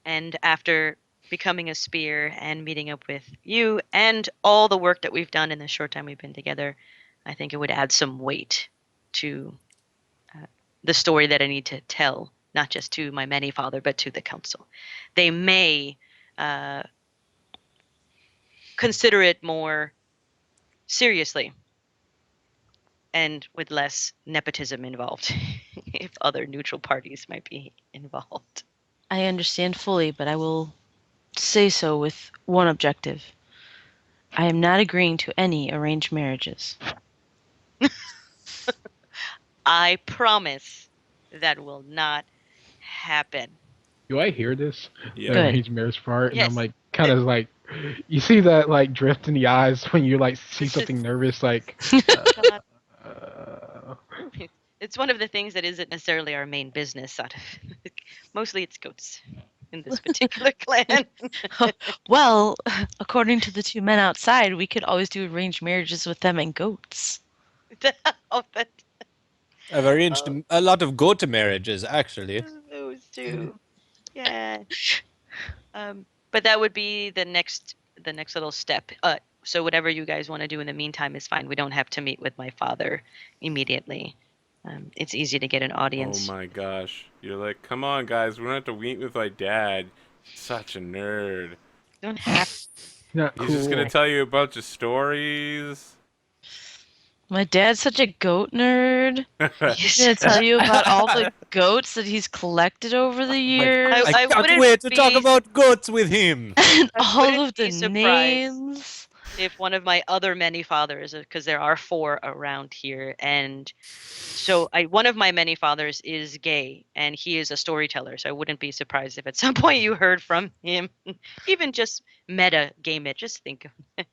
And after becoming a spear and meeting up with you and all the work that we've done in the short time we've been together, I think it would add some weight to the story that I need to tell, not just to my many father, but to the council. They may consider it more seriously and with less nepotism involved if other neutral parties might be involved. I understand fully, but I will say so with one objective. I am not agreeing to any arranged marriages. I promise that will not happen. Do I hear this? Yeah. The Good. arranged marriage part, and Yes. I'm like, kind of like, you see that like drift in the eyes when you like see It's something just- nervous, like. God, Uh, it's one of the things that isn't necessarily our main business. Mostly it's goats in this particular clan. Well, according to the two men outside, we could always do arranged marriages with them and goats. Oh, but I've arranged a lot of goat marriages, actually. those two. Yeah. But But that would be the next little step. So whatever you guys want to do in the meantime is fine. We don't have to meet with my father immediately. It's easy to get an Oh audience. my gosh. You're like, come on, guys. We don't have to meet with my dad. He's such a nerd. You don't have. Not He's cool. just going to tell you a bunch of stories. My dad's such a goat nerd. He's gonna tell you about all the goats that he's collected over the years, I I can't wouldn't wait to talk be- about goats with him. and I all wouldn't of the be surprised. names. If one of my other many fathers, because there are 4 around here, and so one of my many fathers is gay, and he is a storyteller. So I wouldn't be surprised if at some point you heard from him, even just meta game it. Just think of it.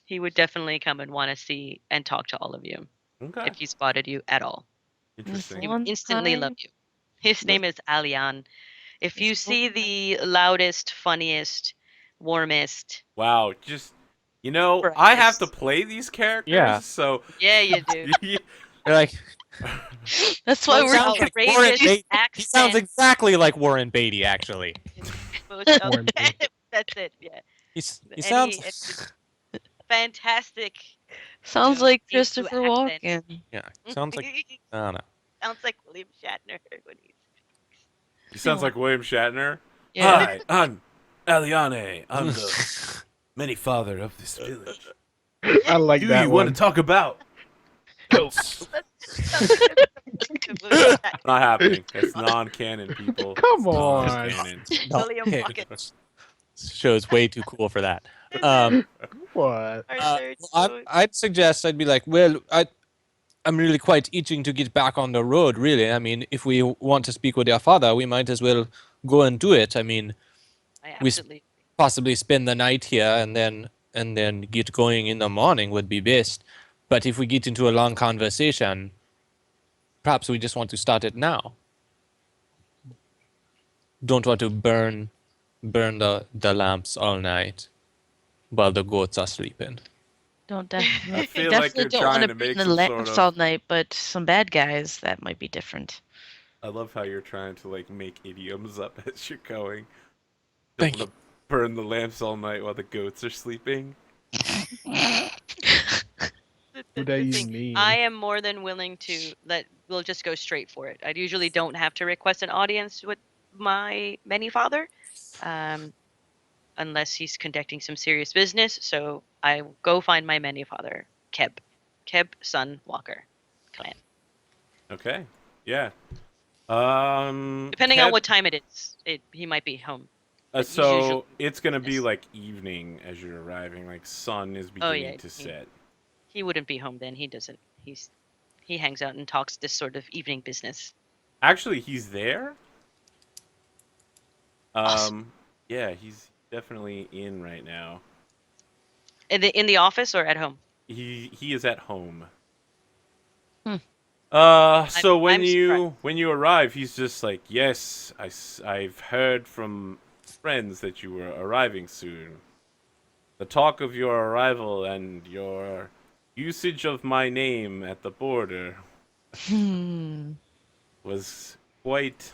He would definitely come and want to see and talk to all of you Okay. if he spotted you at all. Interesting. He One would instantly love time- you. His name is Alian. If you This see the loudest, funniest, warmest, Wow. Just, I have to brightest- play these characters, Yeah. so yeah, you do. You're like, That's why Most we're sounds like Warren outrageous Beatty. He accent. sounds exactly like Warren Beatty, actually. Most Warren Beatty. That's it. Yeah. He Any- sounds. Fantastic. sounds know, like into Christopher accent. Walken. Yeah, sounds like. I don't know. Sounds like William Shatner when he's. he sounds like William Shatner. Yeah. Hi, I'm Aliane. I'm the many father of this village. I like Do that you one. want to talk about goats? William Not happening. It's non-canon, people. Come It's on. non-canon. No, William hey, Walken. this show's way too cool for that. What? I'd suggest I'd be like, well, I'm really quite itching to get back on the road, really. I mean, if we want to speak with your father, we might as well go and do it. I mean, I we- absolutely. possibly spend the night here and then get going in the morning would be best. But if we get into a long conversation, perhaps we just want to start it now. Don't want to burn the lamps all night while the goats are sleeping. Don't definitely, feel like definitely you're don't trying want to to make burn the some sort lamps of- all night, but some bad guys, that might be different. I love how you're trying to like make idioms up as you're going. Thank Don't want to burn the lamps all night while the goats are sleeping. What that The even thing, mean? I am more than willing to we'll just go straight for it. I usually don't have to request an audience with my many father, unless he's conducting some serious business. So I go find my many father, Keb Son Walker, clan. Okay. Yeah. Depending on Keb- what time it is, he might be home. but he's So usually- it's gonna be yes. like evening as you're arriving, like sun is beginning yeah, to he- set. He wouldn't be home then. He doesn't. He hangs out and talks this sort of evening business. Actually, he's there. Awesome. Yeah, he's definitely in right now. In the office or at home? He is at home. Hmm. So when I'm you arrive, he's just like, yes, I've heard from friends that you were arriving soon. The talk of your arrival and your usage of my name at the border Hmm. was quite.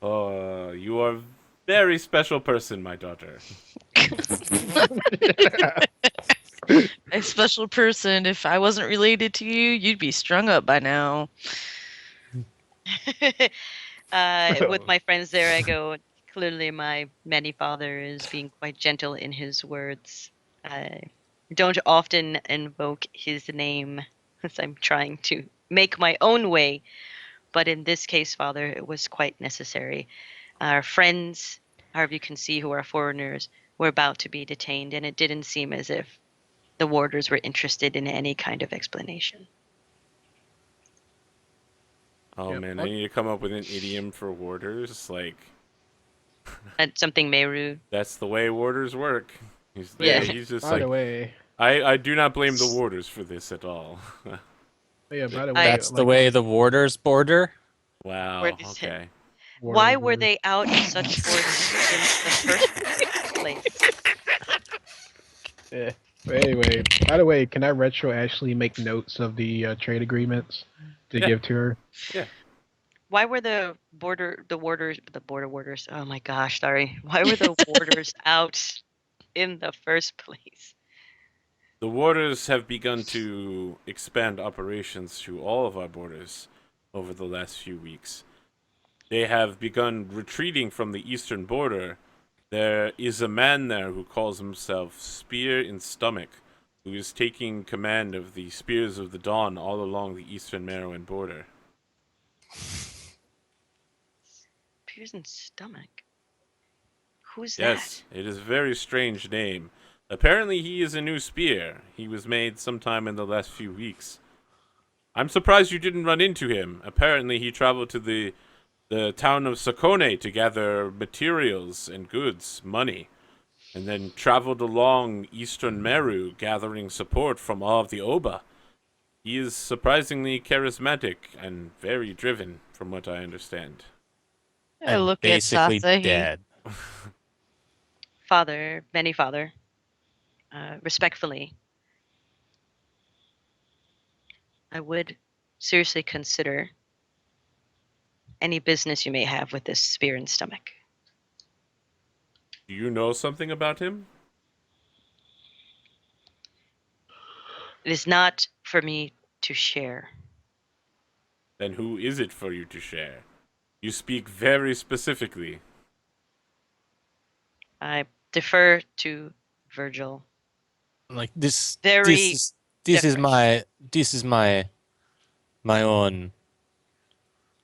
Oh, you are a very special person, my daughter. A special person. If I wasn't related to you, you'd be strung up by now. With my friends there, I go, clearly my many father is being quite gentle in his words. I don't often invoke his name as I'm trying to make my own way, but in this case, father, it was quite necessary. Our friends, however you can see, who are foreigners, were about to be detained, and it didn't seem as if the warders were interested in any kind of explanation. Oh Yep. man, I need to come up with an idiom for warders. Like And something Meru. that's the way warders work. He's Yeah. he's just By like the way, I do not blame the warders for this at all. yeah. By the I- way, That's the like, way the warders border. Wow. Where is it? Okay. Why Warner were Bros. they out in such force in the first place? Yeah. But anyway, by the way, can I retro actually make notes of the trade agreements to Yeah. give to her? Why were the border warders? Oh my gosh, sorry. Why were the warders out in the first place? The warders have begun to expand operations to all of our borders over the last few weeks. They have begun retreating from the eastern border. There is a man there who calls himself Spear in Stomach, who is taking command of the Spears of the Dawn all along the eastern Merowin border. Spears and stomach. Who's Yes, it is a very strange name. Apparently he is a new spear. He was made sometime in the last few weeks. I'm surprised you didn't run into him. Apparently he traveled to the town of Sakone to gather materials and goods, money, and then traveled along eastern Meru gathering support from all of the Oba. He is surprisingly charismatic and very driven, from what I understand. I And look at basically Sasahi. dead. that? Father, many father. Respectfully, I would seriously consider any business you may have with this spear and stomach. Do you know something about him? It is not for me to share. Then who is it for you to share? You speak very specifically. I defer to Virgil. Like this Very this is different. my own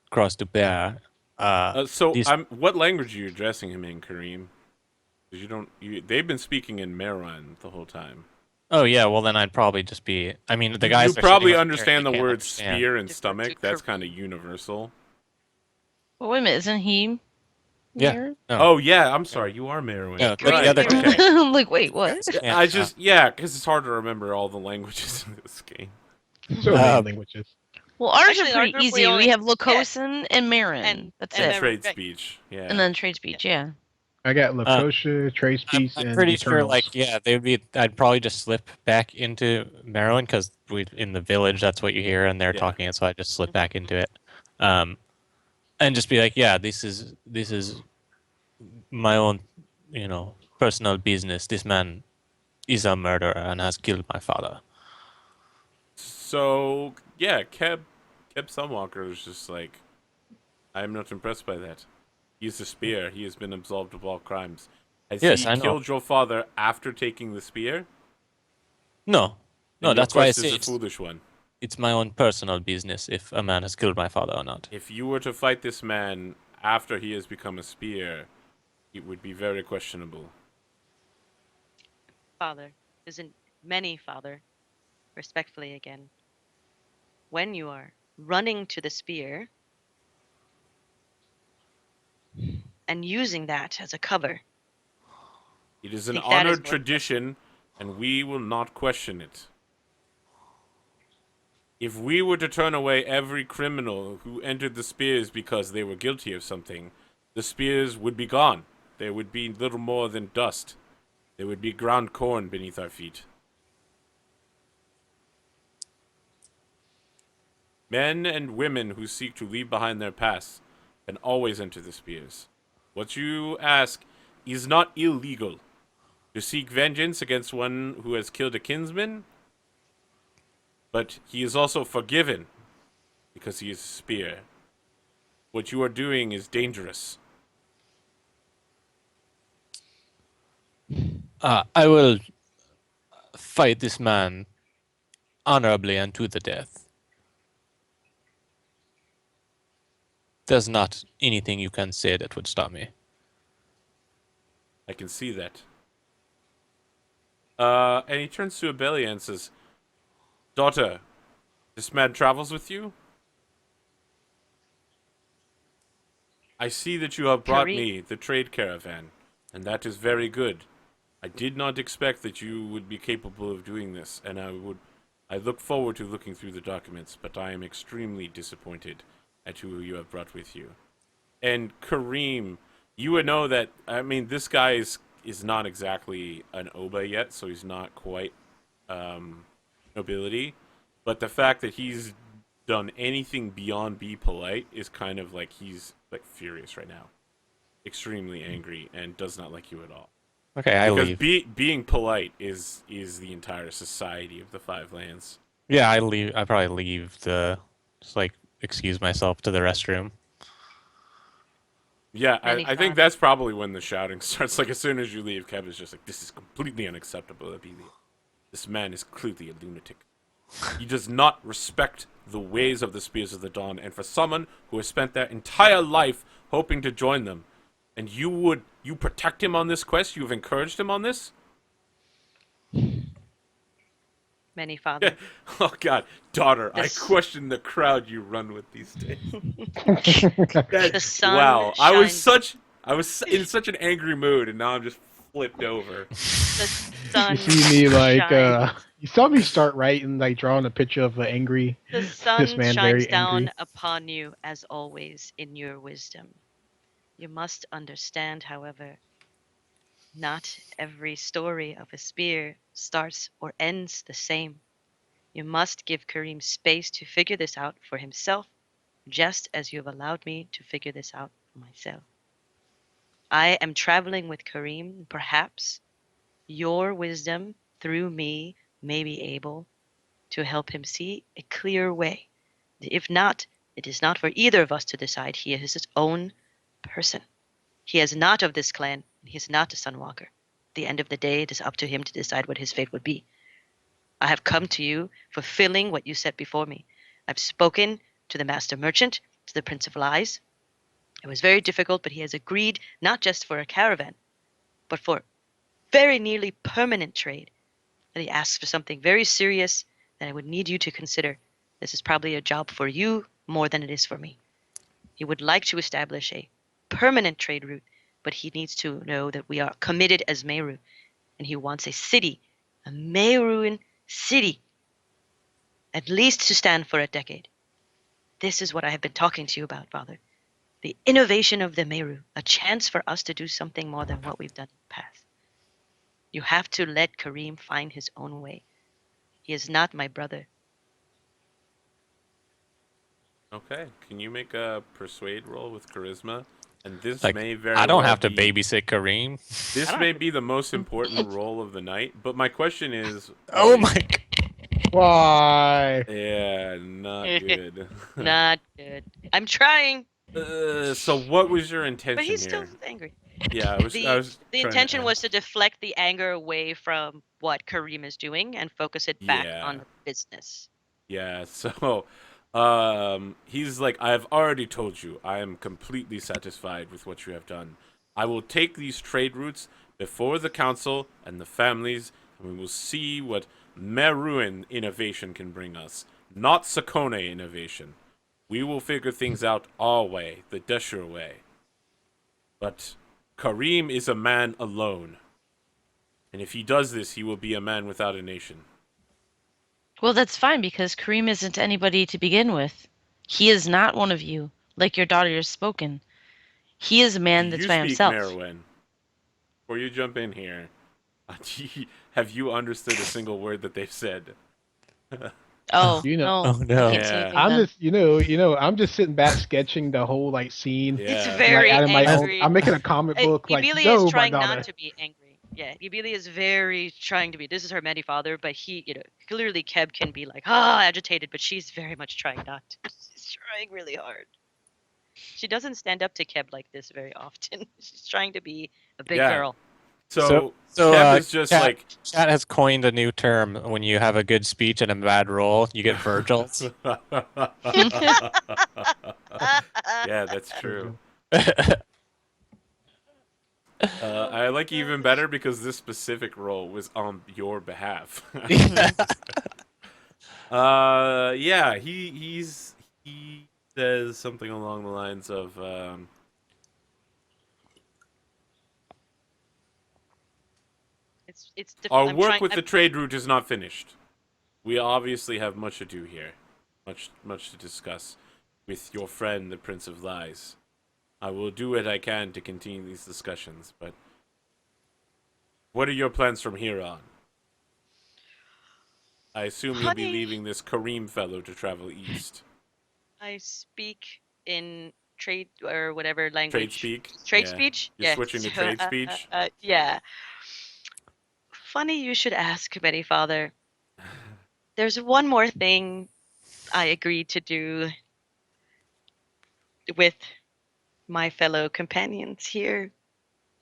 cross to bear. This What language are you addressing him in, Karim? Because they've been speaking in Meron the whole time. Oh yeah, well then I'd probably just be. I mean, the guys You are sitting probably over here, understand they the can't words understand. spear and Defer to stomach. That's Karim. kind of universal. But wait a minute, isn't he Yeah. there? No. Oh yeah, I'm sorry. You are Merowin. No, but Right. the other Okay. guy. I'm like, wait, what? Yeah, Because it's hard to remember all the languages in this game. So many Um, languages. Well, ours Actually, are our pretty group, we easy. only- We have yeah. Locosin and Marin. And- That's and And it. then- trade right. speech. Yeah. And then trade speech, yeah. I got Lakosha, Trade Speech, I'm and pretty Eternals. sure, like, yeah, they'd be. I'd probably just slip back into Maryland because we in the village. That's what you hear, and they're Yeah. talking it. So I just slip back into it, and just be like, yeah, this is my own, personal business. This man is a murderer and has killed my father. So yeah, Keb Sunwalker is just like, I'm not impressed by that. He's a spear. He has been absolved of all crimes. Has Yes, he I know. killed your father after taking the spear? No, Then your that's why I quest say is a it's, foolish one. it's my own personal business if a man has killed my father or not. If you were to fight this man after he has become a spear, it would be very questionable. Father, isn't many father, respectfully again. When you are running to the spear and using that as a cover, It is an think that is honored more tradition, and we will not question it. If we were to turn away every criminal who entered the spears because they were guilty of something, the spears would be gone. There would be little more than dust. There would be ground corn beneath our feet. Men and women who seek to leave behind their past can always enter the spears. What you ask is not illegal. To seek vengeance against one who has killed a kinsman, but he is also forgiven because he is a spear. What you are doing is dangerous. I will fight this man honorably and to the death. There's not anything you can say that would stop me. I can see that. And he turns to Abelia and says, Daughter, this man travels with you? I see that you have brought Karim. me the trade caravan, and that is very good. I did not expect that you would be capable of doing this, and I look forward to looking through the documents, but I am extremely disappointed at who you have brought with you. And Karim, you would know that, I mean, this guy is not exactly an Oba yet, so he's not quite nobility, but the fact that he's done anything beyond be polite is kind of like he's like furious right now, extremely angry, and does not like you at all. Okay, I Because leave. being polite is the entire society of the Five Lands. Yeah, I leave. I probably leave the just like excuse myself to the restroom. Yeah, Many I think father. that's probably when the shouting starts. Like as soon as you leave, Kev is just like, "This is completely unacceptable, Abelia. This man is clearly a lunatic. He does not respect the ways of the Spears of the Dawn, and for someone who has spent their entire life hoping to join them, and you protect him on this quest, you've encouraged him on this? Many father. Oh God, daughter, I This- question the crowd you run with these days." The sun Wow, shines. I was in such an angry mood, and now I'm just flipped over. The sun. You see me like shines. you saw me start writing like drawing a picture of an angry The this sun man shines very down angry. upon you as always in your wisdom. You must understand, however, not every story of a spear starts or ends the same. You must give Karim space to figure this out for himself, just as you have allowed me to figure this out for myself. I am traveling with Karim. Perhaps your wisdom through me may be able to help him see a clear way. If not, it is not for either of us to decide. He is his own person. He is not of this clan, and he is not a Sunwalker. At the end of the day, it is up to him to decide what his fate would be. I have come to you, fulfilling what you set before me. I've spoken to the Master Merchant, to the Prince of Lies. It was very difficult, but he has agreed not just for a caravan, but for very nearly permanent trade. And he asks for something very serious that I would need you to consider. This is probably a job for you more than it is for me. He would like to establish a permanent trade route, but he needs to know that we are committed as Meru, and he wants a city, a Meruan city, at least to stand for a decade. This is what I have been talking to you about, Father. The innovation of the Meru, a chance for us to do something more than what we've done in the past. You have to let Karim find his own way. He is not my brother. Okay, can you make a persuade roll with charisma? And this Like, may very I don't well have to be, babysit Kareem. this I don't may have be the most important roll of the night. But my question is, Oh my! Why? yeah, not good. Not good. I'm trying, So what was your but intention he's still here? angry. Yeah, I was The trying intention to. was to deflect the anger away from what Karim is doing and focus it back Yeah. on the business. Yeah, so he's like, "I've already told you, I am completely satisfied with what you have done. I will take these trade routes before the council and the families, and we will see what Meruan innovation can bring us, not Sakone innovation. We will figure things out our way, the Deshur way. But Karim is a man alone, and if he does this, he will be a man without a nation." Well, that's fine because Kareem isn't anybody to begin with. He is not one of you, like your daughter has spoken. He is a Do man that's you by speak himself. Meruan? Before you jump in here, have you understood a single word that they've said? Oh, You know, no. Oh I no! can't say Yeah. anything I'm then. just I'm just sitting back sketching the whole like scene, He's Yeah. like very out of my own. angry. I'm making a comic book like, Ebelia is "Yo, my trying daughter." not to be angry. Yeah, Ebelia is very trying to be. This is her many father, but he, clearly Keb can be like, agitated, but she's very much trying not to. She's trying really hard. She doesn't stand up to Keb like this very often. She's trying to be a big Yeah. girl. So Kev is just Cat, like, Cat has coined a new term. When you have a good speech and a bad roll, you get Virgils. yeah, that's true. I like you even better because this specific role was on your behalf. Yeah, he says something along the lines of, "Our I'm work trying. with the trade route is not finished. We obviously have much to do here, much to discuss with your friend, the Prince of Lies. I will do what I can to continue these discussions, but what are your plans from here on? I assume you'll be Honey. leaving this Kareem fellow to travel east." I speak in trade or whatever language. Trade speak. Trade Yeah. speech? You're Yeah. switching to So, trade speech? yeah. Funny you should ask, Betty Father. There's one more thing I agreed to do with my fellow companions here,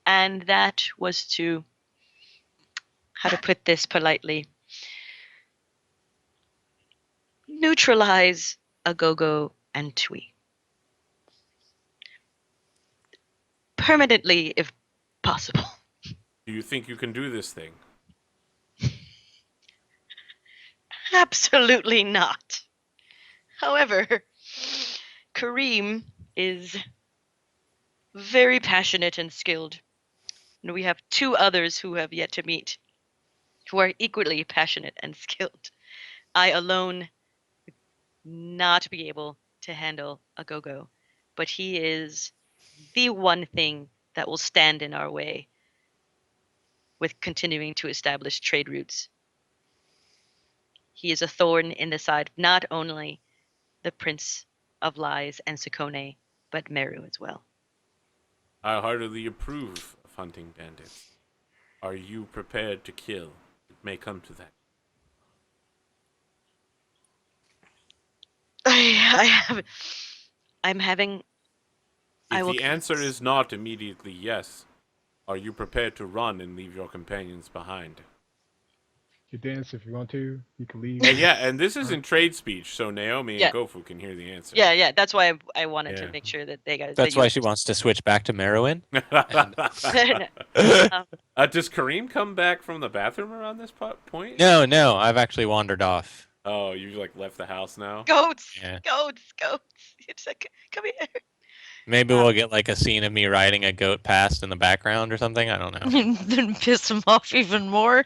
and that was to, how to put this politely, neutralize Agogo and Tui. Permanently, if possible. Do you think you can do this thing? Absolutely not. However, Karim is very passionate and skilled. And we have two others who have yet to meet who are equally passionate and skilled. I alone would not be able to handle Agogo, but he is the one thing that will stand in our way with continuing to establish trade routes. He is a thorn in the side of not only the Prince of Lies and Sukone, but Meru as well. I heartily approve of hunting bandits. Are you prepared to kill? It may come to that. I have. I'm having. I If will. the answer is not immediately yes, are you prepared to run and leave your companions behind? You dance if you want to. You can leave. And yeah, and this is in trade speech, so Naomi Yeah. and Goffu can hear the answer. Yeah. That's why I wanted Yeah. to make sure that they got. That's why she wants to switch back to Merowin. Does Kareem come back from the bathroom around this point? No, I've actually wandered off. Oh, you like left the house now? Goats. Yeah. Goats. It's like, come here. Maybe we'll get like a scene of me riding a goat past in the background or something. I don't know. Then piss him off even more.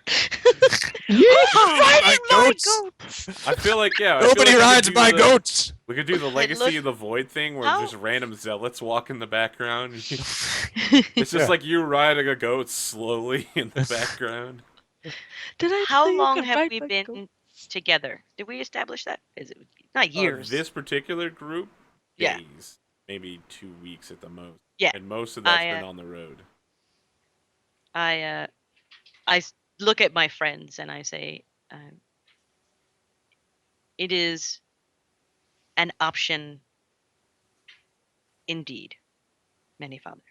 Yeah. Riding my goats! goats! I feel like I feel Nobody like we rides could do my the- goats. We could do the Legacy look- of the Void thing where How- just random zealots walk in the background. It's just like you riding a goat slowly in the background. Did I How tell you long could have ride we my been goat? together? Did we establish that? Is it not years? This particular group, Yeah. days, maybe 2 weeks at the most. Yeah. And most of that's I, been on the road. I look at my friends and I say, it is an option indeed, Many Father.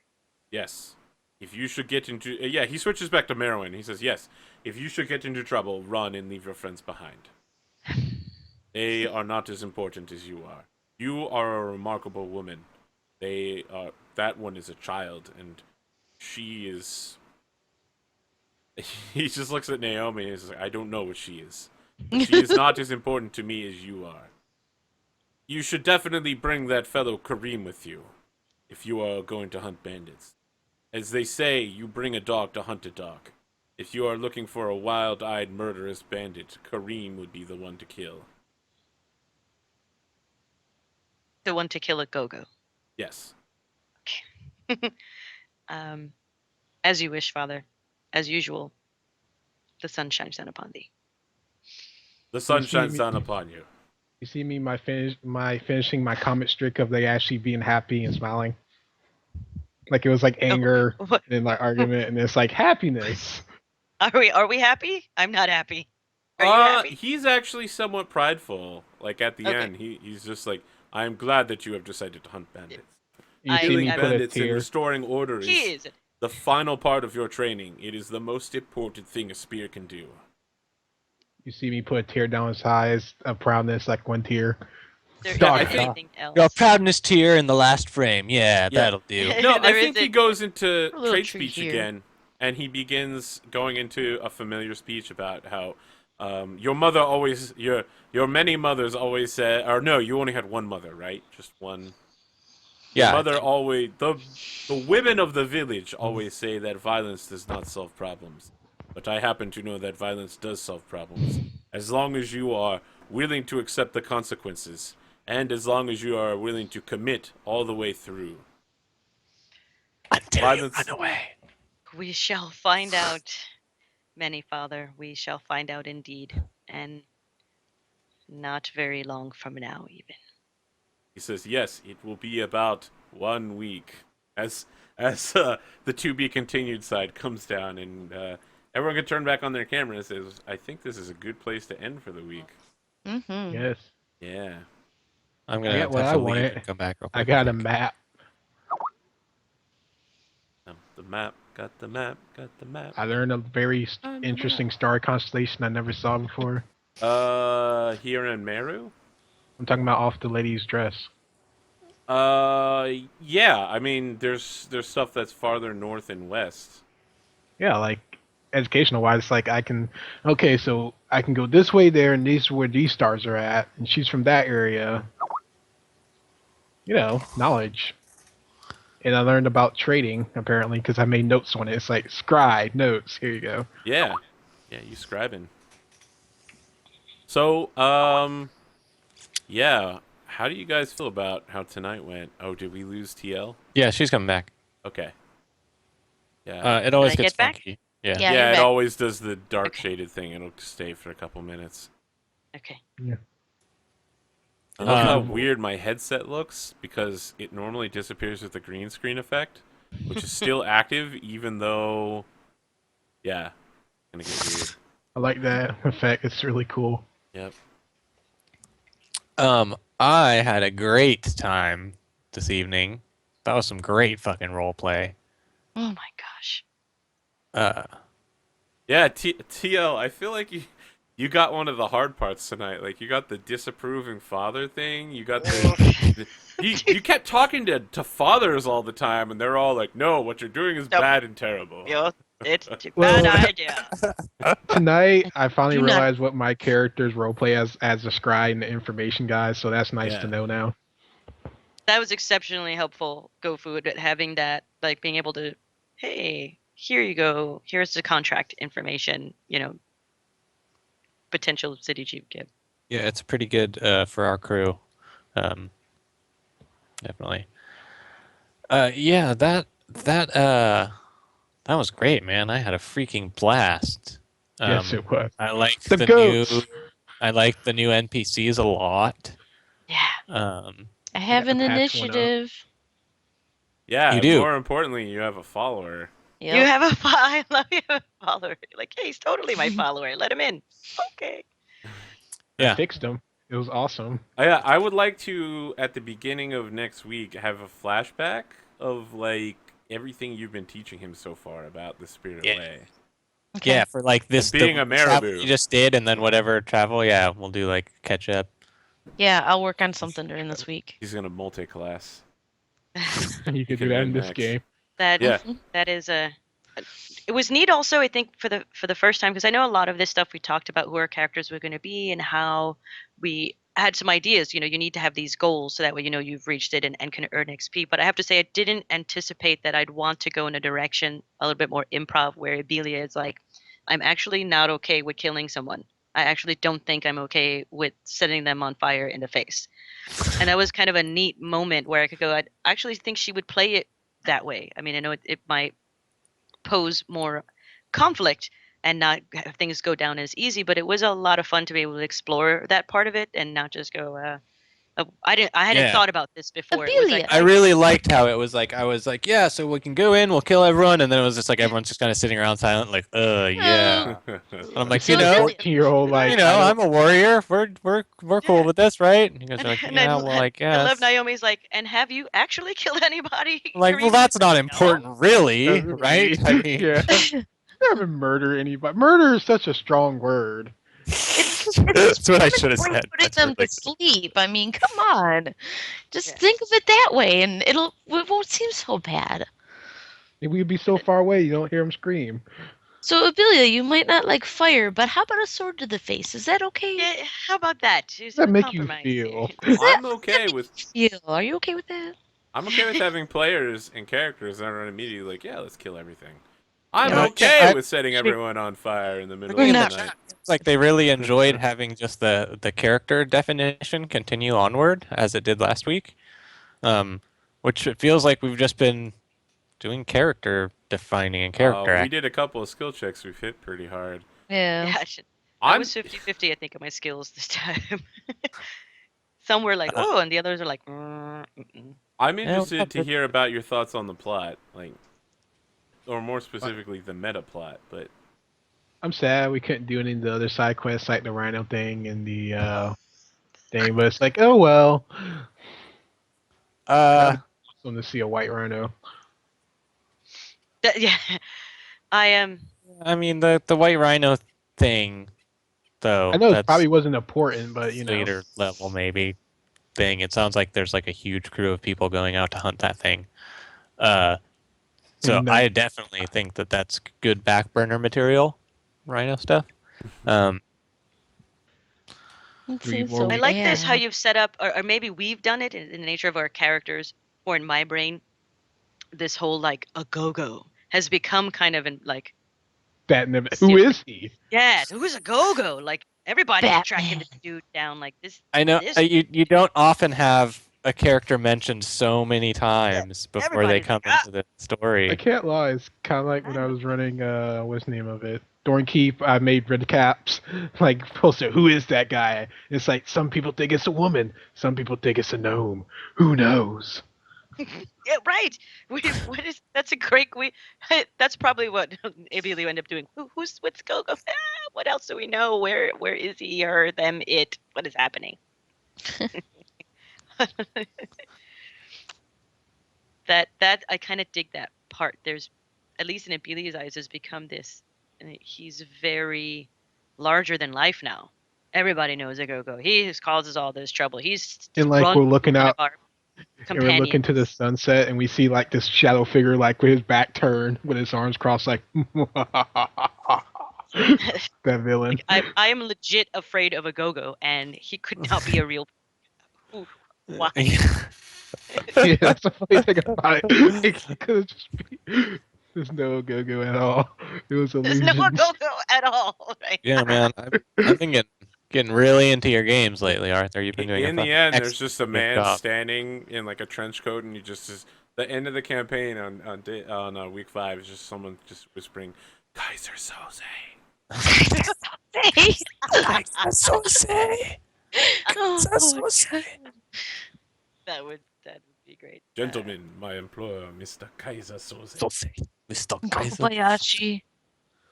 Yes. If you should get into... yeah, he switches back to Merowin. He says, yes, if you should get into trouble, run and leave your friends behind. They are not as important as you are. You are a remarkable woman. They are... That one is a child, and she is... He just looks at Naomi and is like, I don't know what she is. But she is not as important to me as you are. You should definitely bring that fellow Karim with you, if you are going to hunt bandits. As they say, you bring a dog to hunt a dog. If you are looking for a wild-eyed murderous bandit, Karim would be the one to kill. The one to kill a go-go. Yes. As you wish, Father. As usual, the sun shines down upon thee. The sun You see shines me- down upon you. You see me finishing my comic streak of they actually being happy and smiling. Like it was like anger What? and then like argument and it's like happiness. Are we happy? I'm not happy. Are you happy? He's actually somewhat prideful. Like at the Okay. end, he's just like, I am glad that you have decided to hunt bandits. You see Killing me put a bandits and tear. restoring order He is is. the final part of your training. It is the most important thing a spear can do. You see me put a tear down his eyes of proudness, like one tear. There Dog isn't shot. anything else. Your proudness tier in the last frame. Yeah, that'll do. No, I There think he isn't- goes into A little trade tree speech here. again, and he begins going into a familiar speech about how your mother always, your many mothers always said, or no, you only had one mother, right? Just one. Your Yeah. mother always, the women of the village always say that violence does not solve problems. But I happen to know that violence does solve problems. As long as you are willing to accept the consequences, and as long as you are willing to commit all the way through. Until Violence- you run away. We shall find out, Many Father. We shall find out indeed. And not very long from now, even. He says, "Yes, it will be about 1 week." As the to be continued side comes down, and everyone can turn back on their camera and says, "I think this is a good place to end for the week." Mm-hmm. Yes. Yeah. I'm I gonna got what have I to leave wanted. and come back real I quick. got a think. map. The map. Got the map. Got the map. I learned a very On the interesting star constellation I never saw before. Here in Meru. I'm talking about off the lady's dress. Yeah. I mean, there's stuff that's farther north and west. Yeah, like educational wise, like I can, okay, so I can go this way there, and these are where these stars are at, and she's from that area. You know, knowledge. And I learned about trading apparently because I made notes on it. It's like scribe notes. Here you go. Yeah. Yeah, you scribing. So, yeah. How do you guys feel about how tonight went? Oh, did we lose TL? Yeah, she's coming back. Okay. Yeah. It always I gets get back? funky. Yeah. Yeah, Yeah, you're it back. always does the dark Okay. shaded thing. It'll stay for a couple minutes. Okay. I love how Um, weird my headset looks because it normally disappears with the green screen effect, which is still active even though, yeah, gonna get weird. I like that effect. It's really cool. Yep. I had a great time this evening. That was some great fucking role play. Oh my gosh. Yeah, TL, I feel like you got one of the hard parts tonight. Like you got the disapproving father thing. You got you kept talking to fathers all the time, and they're all like, "No, what you're doing is Nope. bad and terrible." Yo, it's a Well- bad idea. Tonight, I finally Do not- realized what my character's roleplay as a scribe and the information guy. So that's nice Yeah. to know now. That was exceptionally helpful, GoFu, at having that, like being able to, hey, here you go. Here's the contract information, potential city chief give. Yeah, it's pretty good for our crew. Definitely. Yeah, that was great, man. I had a freaking blast. Yes, it was. I liked The goats. I liked the new NPCs a lot. Yeah. I have got an to patch one up. initiative. Yeah. You do. More importantly, you have a follower. Yep. You have I love you have a follower. Like, hey, he's totally my follower. Let him in. Okay. Yeah. I fixed them. It was awesome. I would like to at the beginning of next week have a flashback of like everything you've been teaching him so far about the spirit Yeah. way. Okay. Yeah, for like this being the a travel Marabou. you just did, and then whatever travel. Yeah, we'll do like catch up. Yeah, I'll work on something during this week. He's gonna multi-class. You could do can that in this min-max. game. That Yeah. that is it was neat also, I think, for the first time, because I know a lot of this stuff we talked about who our characters were going to be and how we had some ideas. You need to have these goals so that way you've reached it and can earn XP. But I have to say, I didn't anticipate that I'd want to go in a direction a little bit more improv, where Abelia is like, I'm actually not okay with killing someone. I actually don't think I'm okay with setting them on fire in the face. And that was kind of a neat moment where I could go, I actually think she would play it that way. I mean, I know it might pose more conflict and not have things go down as easy, but it was a lot of fun to be able to explore that part of it and not just go, I hadn't Yeah. thought about this before. It was like, Abelia. I really liked how it was like I was like, yeah, so we can go in, we'll kill everyone, and then it was just like everyone's just kind of sitting around silent, like, yeah. And I'm like, So you know, 14-year-old like I'm a warrior. We're cool with this, right? And you guys are like, and yeah, well, I I guess. love Naomi's like, and have you actually killed anybody? I'm like, well, Karim?" that's not No. important, really, right? I mean, yeah. You never murder anybody. Murder is such a strong word. that's what I should have We're said. putting That's them to ridiculous. sleep. I mean, come on. Just Yeah. think of it that way, and it won't seem so bad. We'd be so far away you don't hear them scream. So, Abelia, you might not like fire, but how about a sword to the face? Is that okay? Yeah, how about that? How does that make you feel? I'm okay with Are you okay with that? having players and characters that are immediately like, yeah, let's kill everything. I'm Yeah. okay with setting everyone on fire in the middle of We're the not- night. It's like they really enjoyed having just the character definition continue onward as it did last week, which it feels like we've just been doing character defining and character We act. did a couple of skill checks. We've hit pretty hard. Yeah. Yeah, I I'm was 50-50, I think, of my skills this time. Some were like, oh, and the others are like, I'm Yeah, interested to hear about your thoughts on the plot, like, or more specifically, the meta plot. But I'm sad we couldn't do any of the other side quests like the Rhino thing and the thing, but it's like, oh well. Uh, Awesome to see a white rhino. Yeah, I am. I mean the white rhino thing, though. I know it That's probably wasn't important, but you know. later level maybe thing. It sounds like there's like a huge crew of people going out to hunt that thing. So And, I definitely think that that's good back burner material, rhino stuff. It Three seems more so I weeks. like this how bad. you've set up, or maybe we've done it in the nature of our characters, or in my brain. This whole like a go-go has become kind of like, that never, who is he? yeah, who's a go-go? Like everybody's tracking Batman. this dude down. Like this. I know This you don't often have a character mentioned so many times before they everybody's come like, into the I story. can't lie. It's kind of like when I was running. What's the name of it? Keep. I made red caps. Like posted, who is that guy? It's like some people think it's a woman. Some people think it's a gnome. Who knows? yeah, right. What is that's a great that's probably what maybe we end up doing. What's go-go? Ah, what else do we know? Where is he or them? It? What is happening? that I kind of dig that part. There's at least in Abili's eyes has become this. He's very larger than life now. Everybody knows a go-go. He causes all this trouble. He's And like run we're looking one of out, our and we're looking to the companions. sunset, and we see like this shadow figure, like with his back turned, with his arms crossed, like that villain. I am legit afraid of a go-go, and he could not be a real. Ooh, why? Yeah, that's the funny thing about it. It could have just be. There's no go-go at all. It was There's no illusions. go-go at all. Right? Yeah, man, I've been getting really into your games lately, Arthur. You've been doing a in the fucking end, there's excellent just a man job. standing in like a trench coat, and you just is the end of the campaign on week 5 is just someone just whispering, "Kaiser Soze." Oh my That would be great. Gentlemen, my employer, Mr. Kaiser Soze. Mr. God. Kaiser. Kobayashi.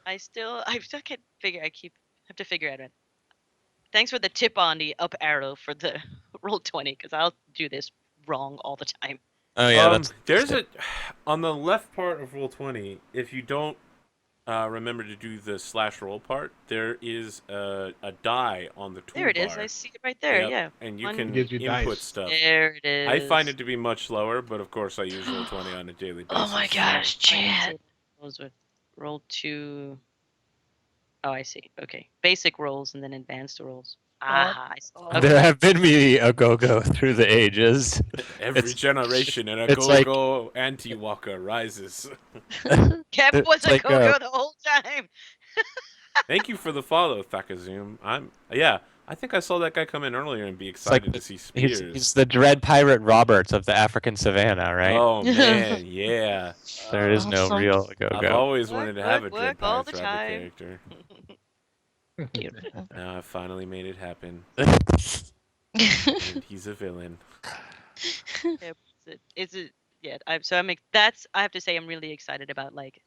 I still can't figure. Have to figure out. Thanks for the tip on the up arrow for the roll 20, because I'll do this wrong all the time. Oh yeah, that's There's on the left part of roll 20. If you don't remember to do the /roll part, there is a die on the toolbar. There it is. I see it right there. Yep, Yeah. and you One- can Gives you input dice. stuff. There it is. I find it to be much slower, but of course I use roll 20 on a daily basis. Oh my gosh, Chad. Rolls with roll 2. Oh, I see. Okay. Basic rolls and then advanced rolls. Ah, I see. Okay. There have been me a go-go through the ages. Every It's- generation and a it's like- go-go anti-walker rises. Kev was It's a like, go-go the whole time. Thank you for the follow, Thakazoom. I think I saw that guy come in earlier and be like excited to see Spears. He's the Dread Pirate Roberts of the African savannah, right? Oh man, yeah. There is no Awesome. real I've go-go. always wanted to have a Dread Work all Pirates the Rabbit time. character. Beautiful. Now I finally made it happen. And he's a villain. Is it? Yeah. I have to say I'm really excited about like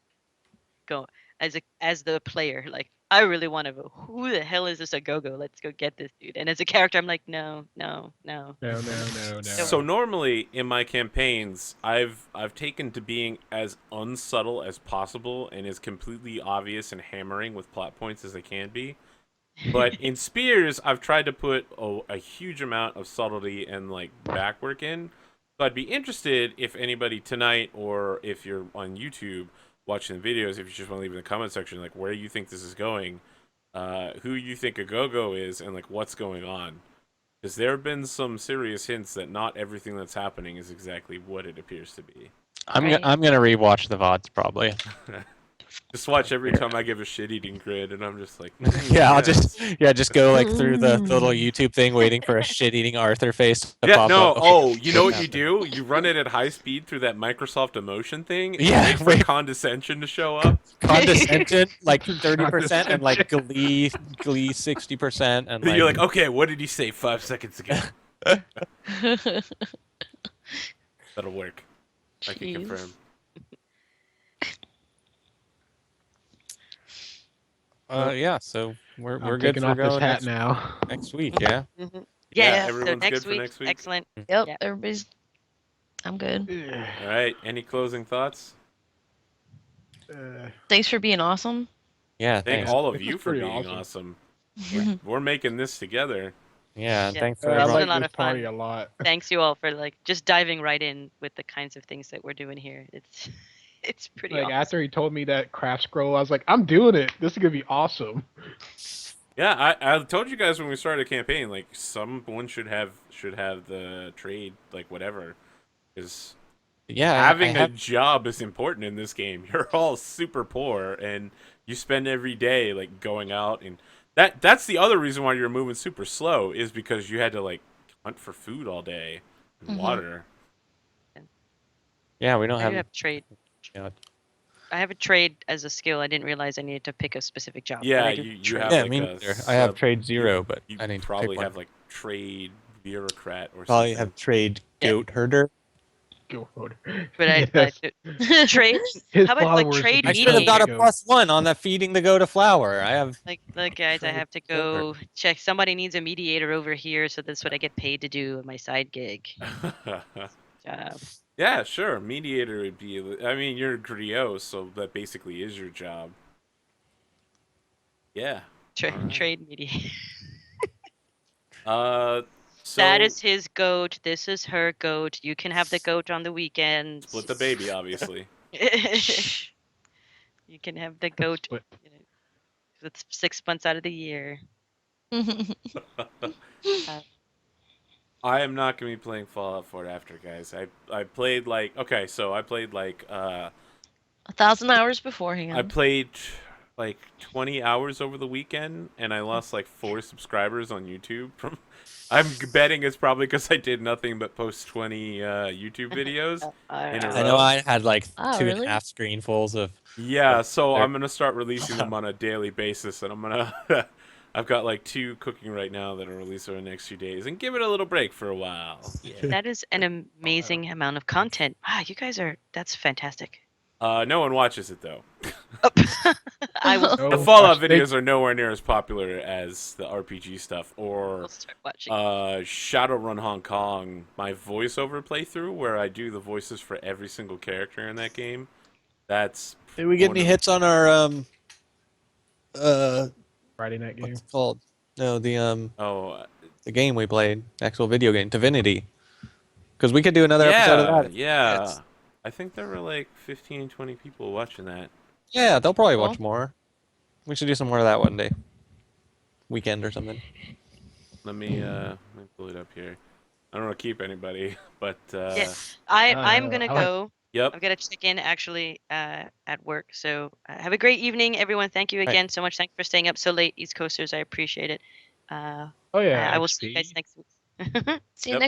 go as the player. Like I really want to go. Who the hell is this a go-go? Let's go get this dude. And as a character, I'm like, no. No. So normally in my campaigns, I've taken to being as unsubtle as possible and as completely obvious and hammering with plot points as I can be. But in Spears, I've tried to put a huge amount of subtlety and like backwork in. So I'd be interested if anybody tonight, or if you're on YouTube watching the videos, if you just want to leave in the comment section like where you think this is going, who you think a go-go is, and like what's going on. Because there have been some serious hints that not everything that's happening is exactly what it appears to be. I'm Right. gonna rewatch the VODs probably. Just watch every time I give a shit-eating grid, and I'm just like, Yeah, I'll yes. just go like through the little YouTube thing, waiting for a shit-eating Arthur face to Yeah, pop no. up. Oh, you know what you do? You run it at high speed through that Microsoft emotion thing. And Yeah, wait for wait. condescension to show up. Condescendent like 30%, and like Glee 60%, and like You're like, okay, what did he say 5 seconds ago? That'll work. I can Jeez. confirm. Yeah, so we're I'm good taking for off this going hat now. next week, yeah? Mhm. Yeah, Yes. So everyone's next good for week, next week? excellent. Yep, Yeah. everybody's. I'm good. All right. Any closing thoughts? Thanks for being awesome. Yeah, Thank thanks. all of This you was for pretty being awesome. We're making this together. Yeah, and Yeah. thanks for This I is a everyone. like lot this of fun. party a lot. Thanks you all for like just diving right in with the kinds of things that we're doing here. It's it's pretty Like awesome. after he told me that craft scroll, I was like, I'm doing it. This is gonna be awesome. Yeah, I told you guys when we started a campaign, like someone should have the trade, like whatever. Because Yeah, having I a have. job is important in this game. You're all super poor, and you spend every day like going out, and that's the other reason why you're moving super slow is because you had to like hunt for food all day and water. Yeah, we don't I do have. have trade. You know, I have a trade as a skill. I didn't realize I needed to pick a specific job. But Yeah, I do you trade. have yeah, like me a neither. I have sub- trade 0, you, but you I need to probably pick one. have like trade bureaucrat or Probably something. have trade Yeah. goat herder. Go for But I yes. trade. His How about like followers would trade be I should have got a goat. +1 on that feeding the goat a flower. I have. Like guys, I Trade have to silver. go check. Somebody needs a mediator over here, so that's what I get paid to do. My side gig. Job. Yeah, sure. Mediator would be. I mean, you're a griot, so that basically is your job. Yeah. Alright. Trade mediator. So That is his goat. This is her goat. You can have the goat on the weekends. split the baby, obviously. You can have the goat. Split. You know, it's 6 months out of the year. I am not gonna be playing Fallout 4 after, guys. I played like I played like 1,000 hours I beforehand. played like 20 hours over the weekend, and I lost like 4 subscribers on YouTube. From I'm betting it's probably because I did nothing but post 20 YouTube videos in a I know row. I had like Oh, 2.5 really? screenfuls of. Yeah, so There- I'm gonna start releasing them on a daily basis, and I'm gonna. I've got like 2 cooking right now that are released over the next few days, and give it a little break for a while. That is an amazing amount of content. Wow, you guys are. That's fantastic. No one watches it though. I will The No, Fallout watch- they- videos are nowhere near as popular as the RPG stuff or start watching. Shadowrun Hong Kong, my voiceover playthrough where I do the voices for every single character in that game. That's Did we get any hits on our Friday night game. what's it called? No, Oh, the game we played, actual video game, Divinity. Because we could do another episode of that. Yeah. Yes. I think there were like 15, 20 people watching that. Yeah, they'll probably Cool. watch more. We should do some more of that one day. Weekend or something. Let me pull it up here. I don't want to keep anybody, but Yeah. I'm gonna I like- go. yep. I've got to check in actually at work. So have a great evening, everyone. Thank you again so much. Thanks for staying up so late, East Coasters. I appreciate it. Oh yeah. I will see you guys XP. next week. See you Yep. next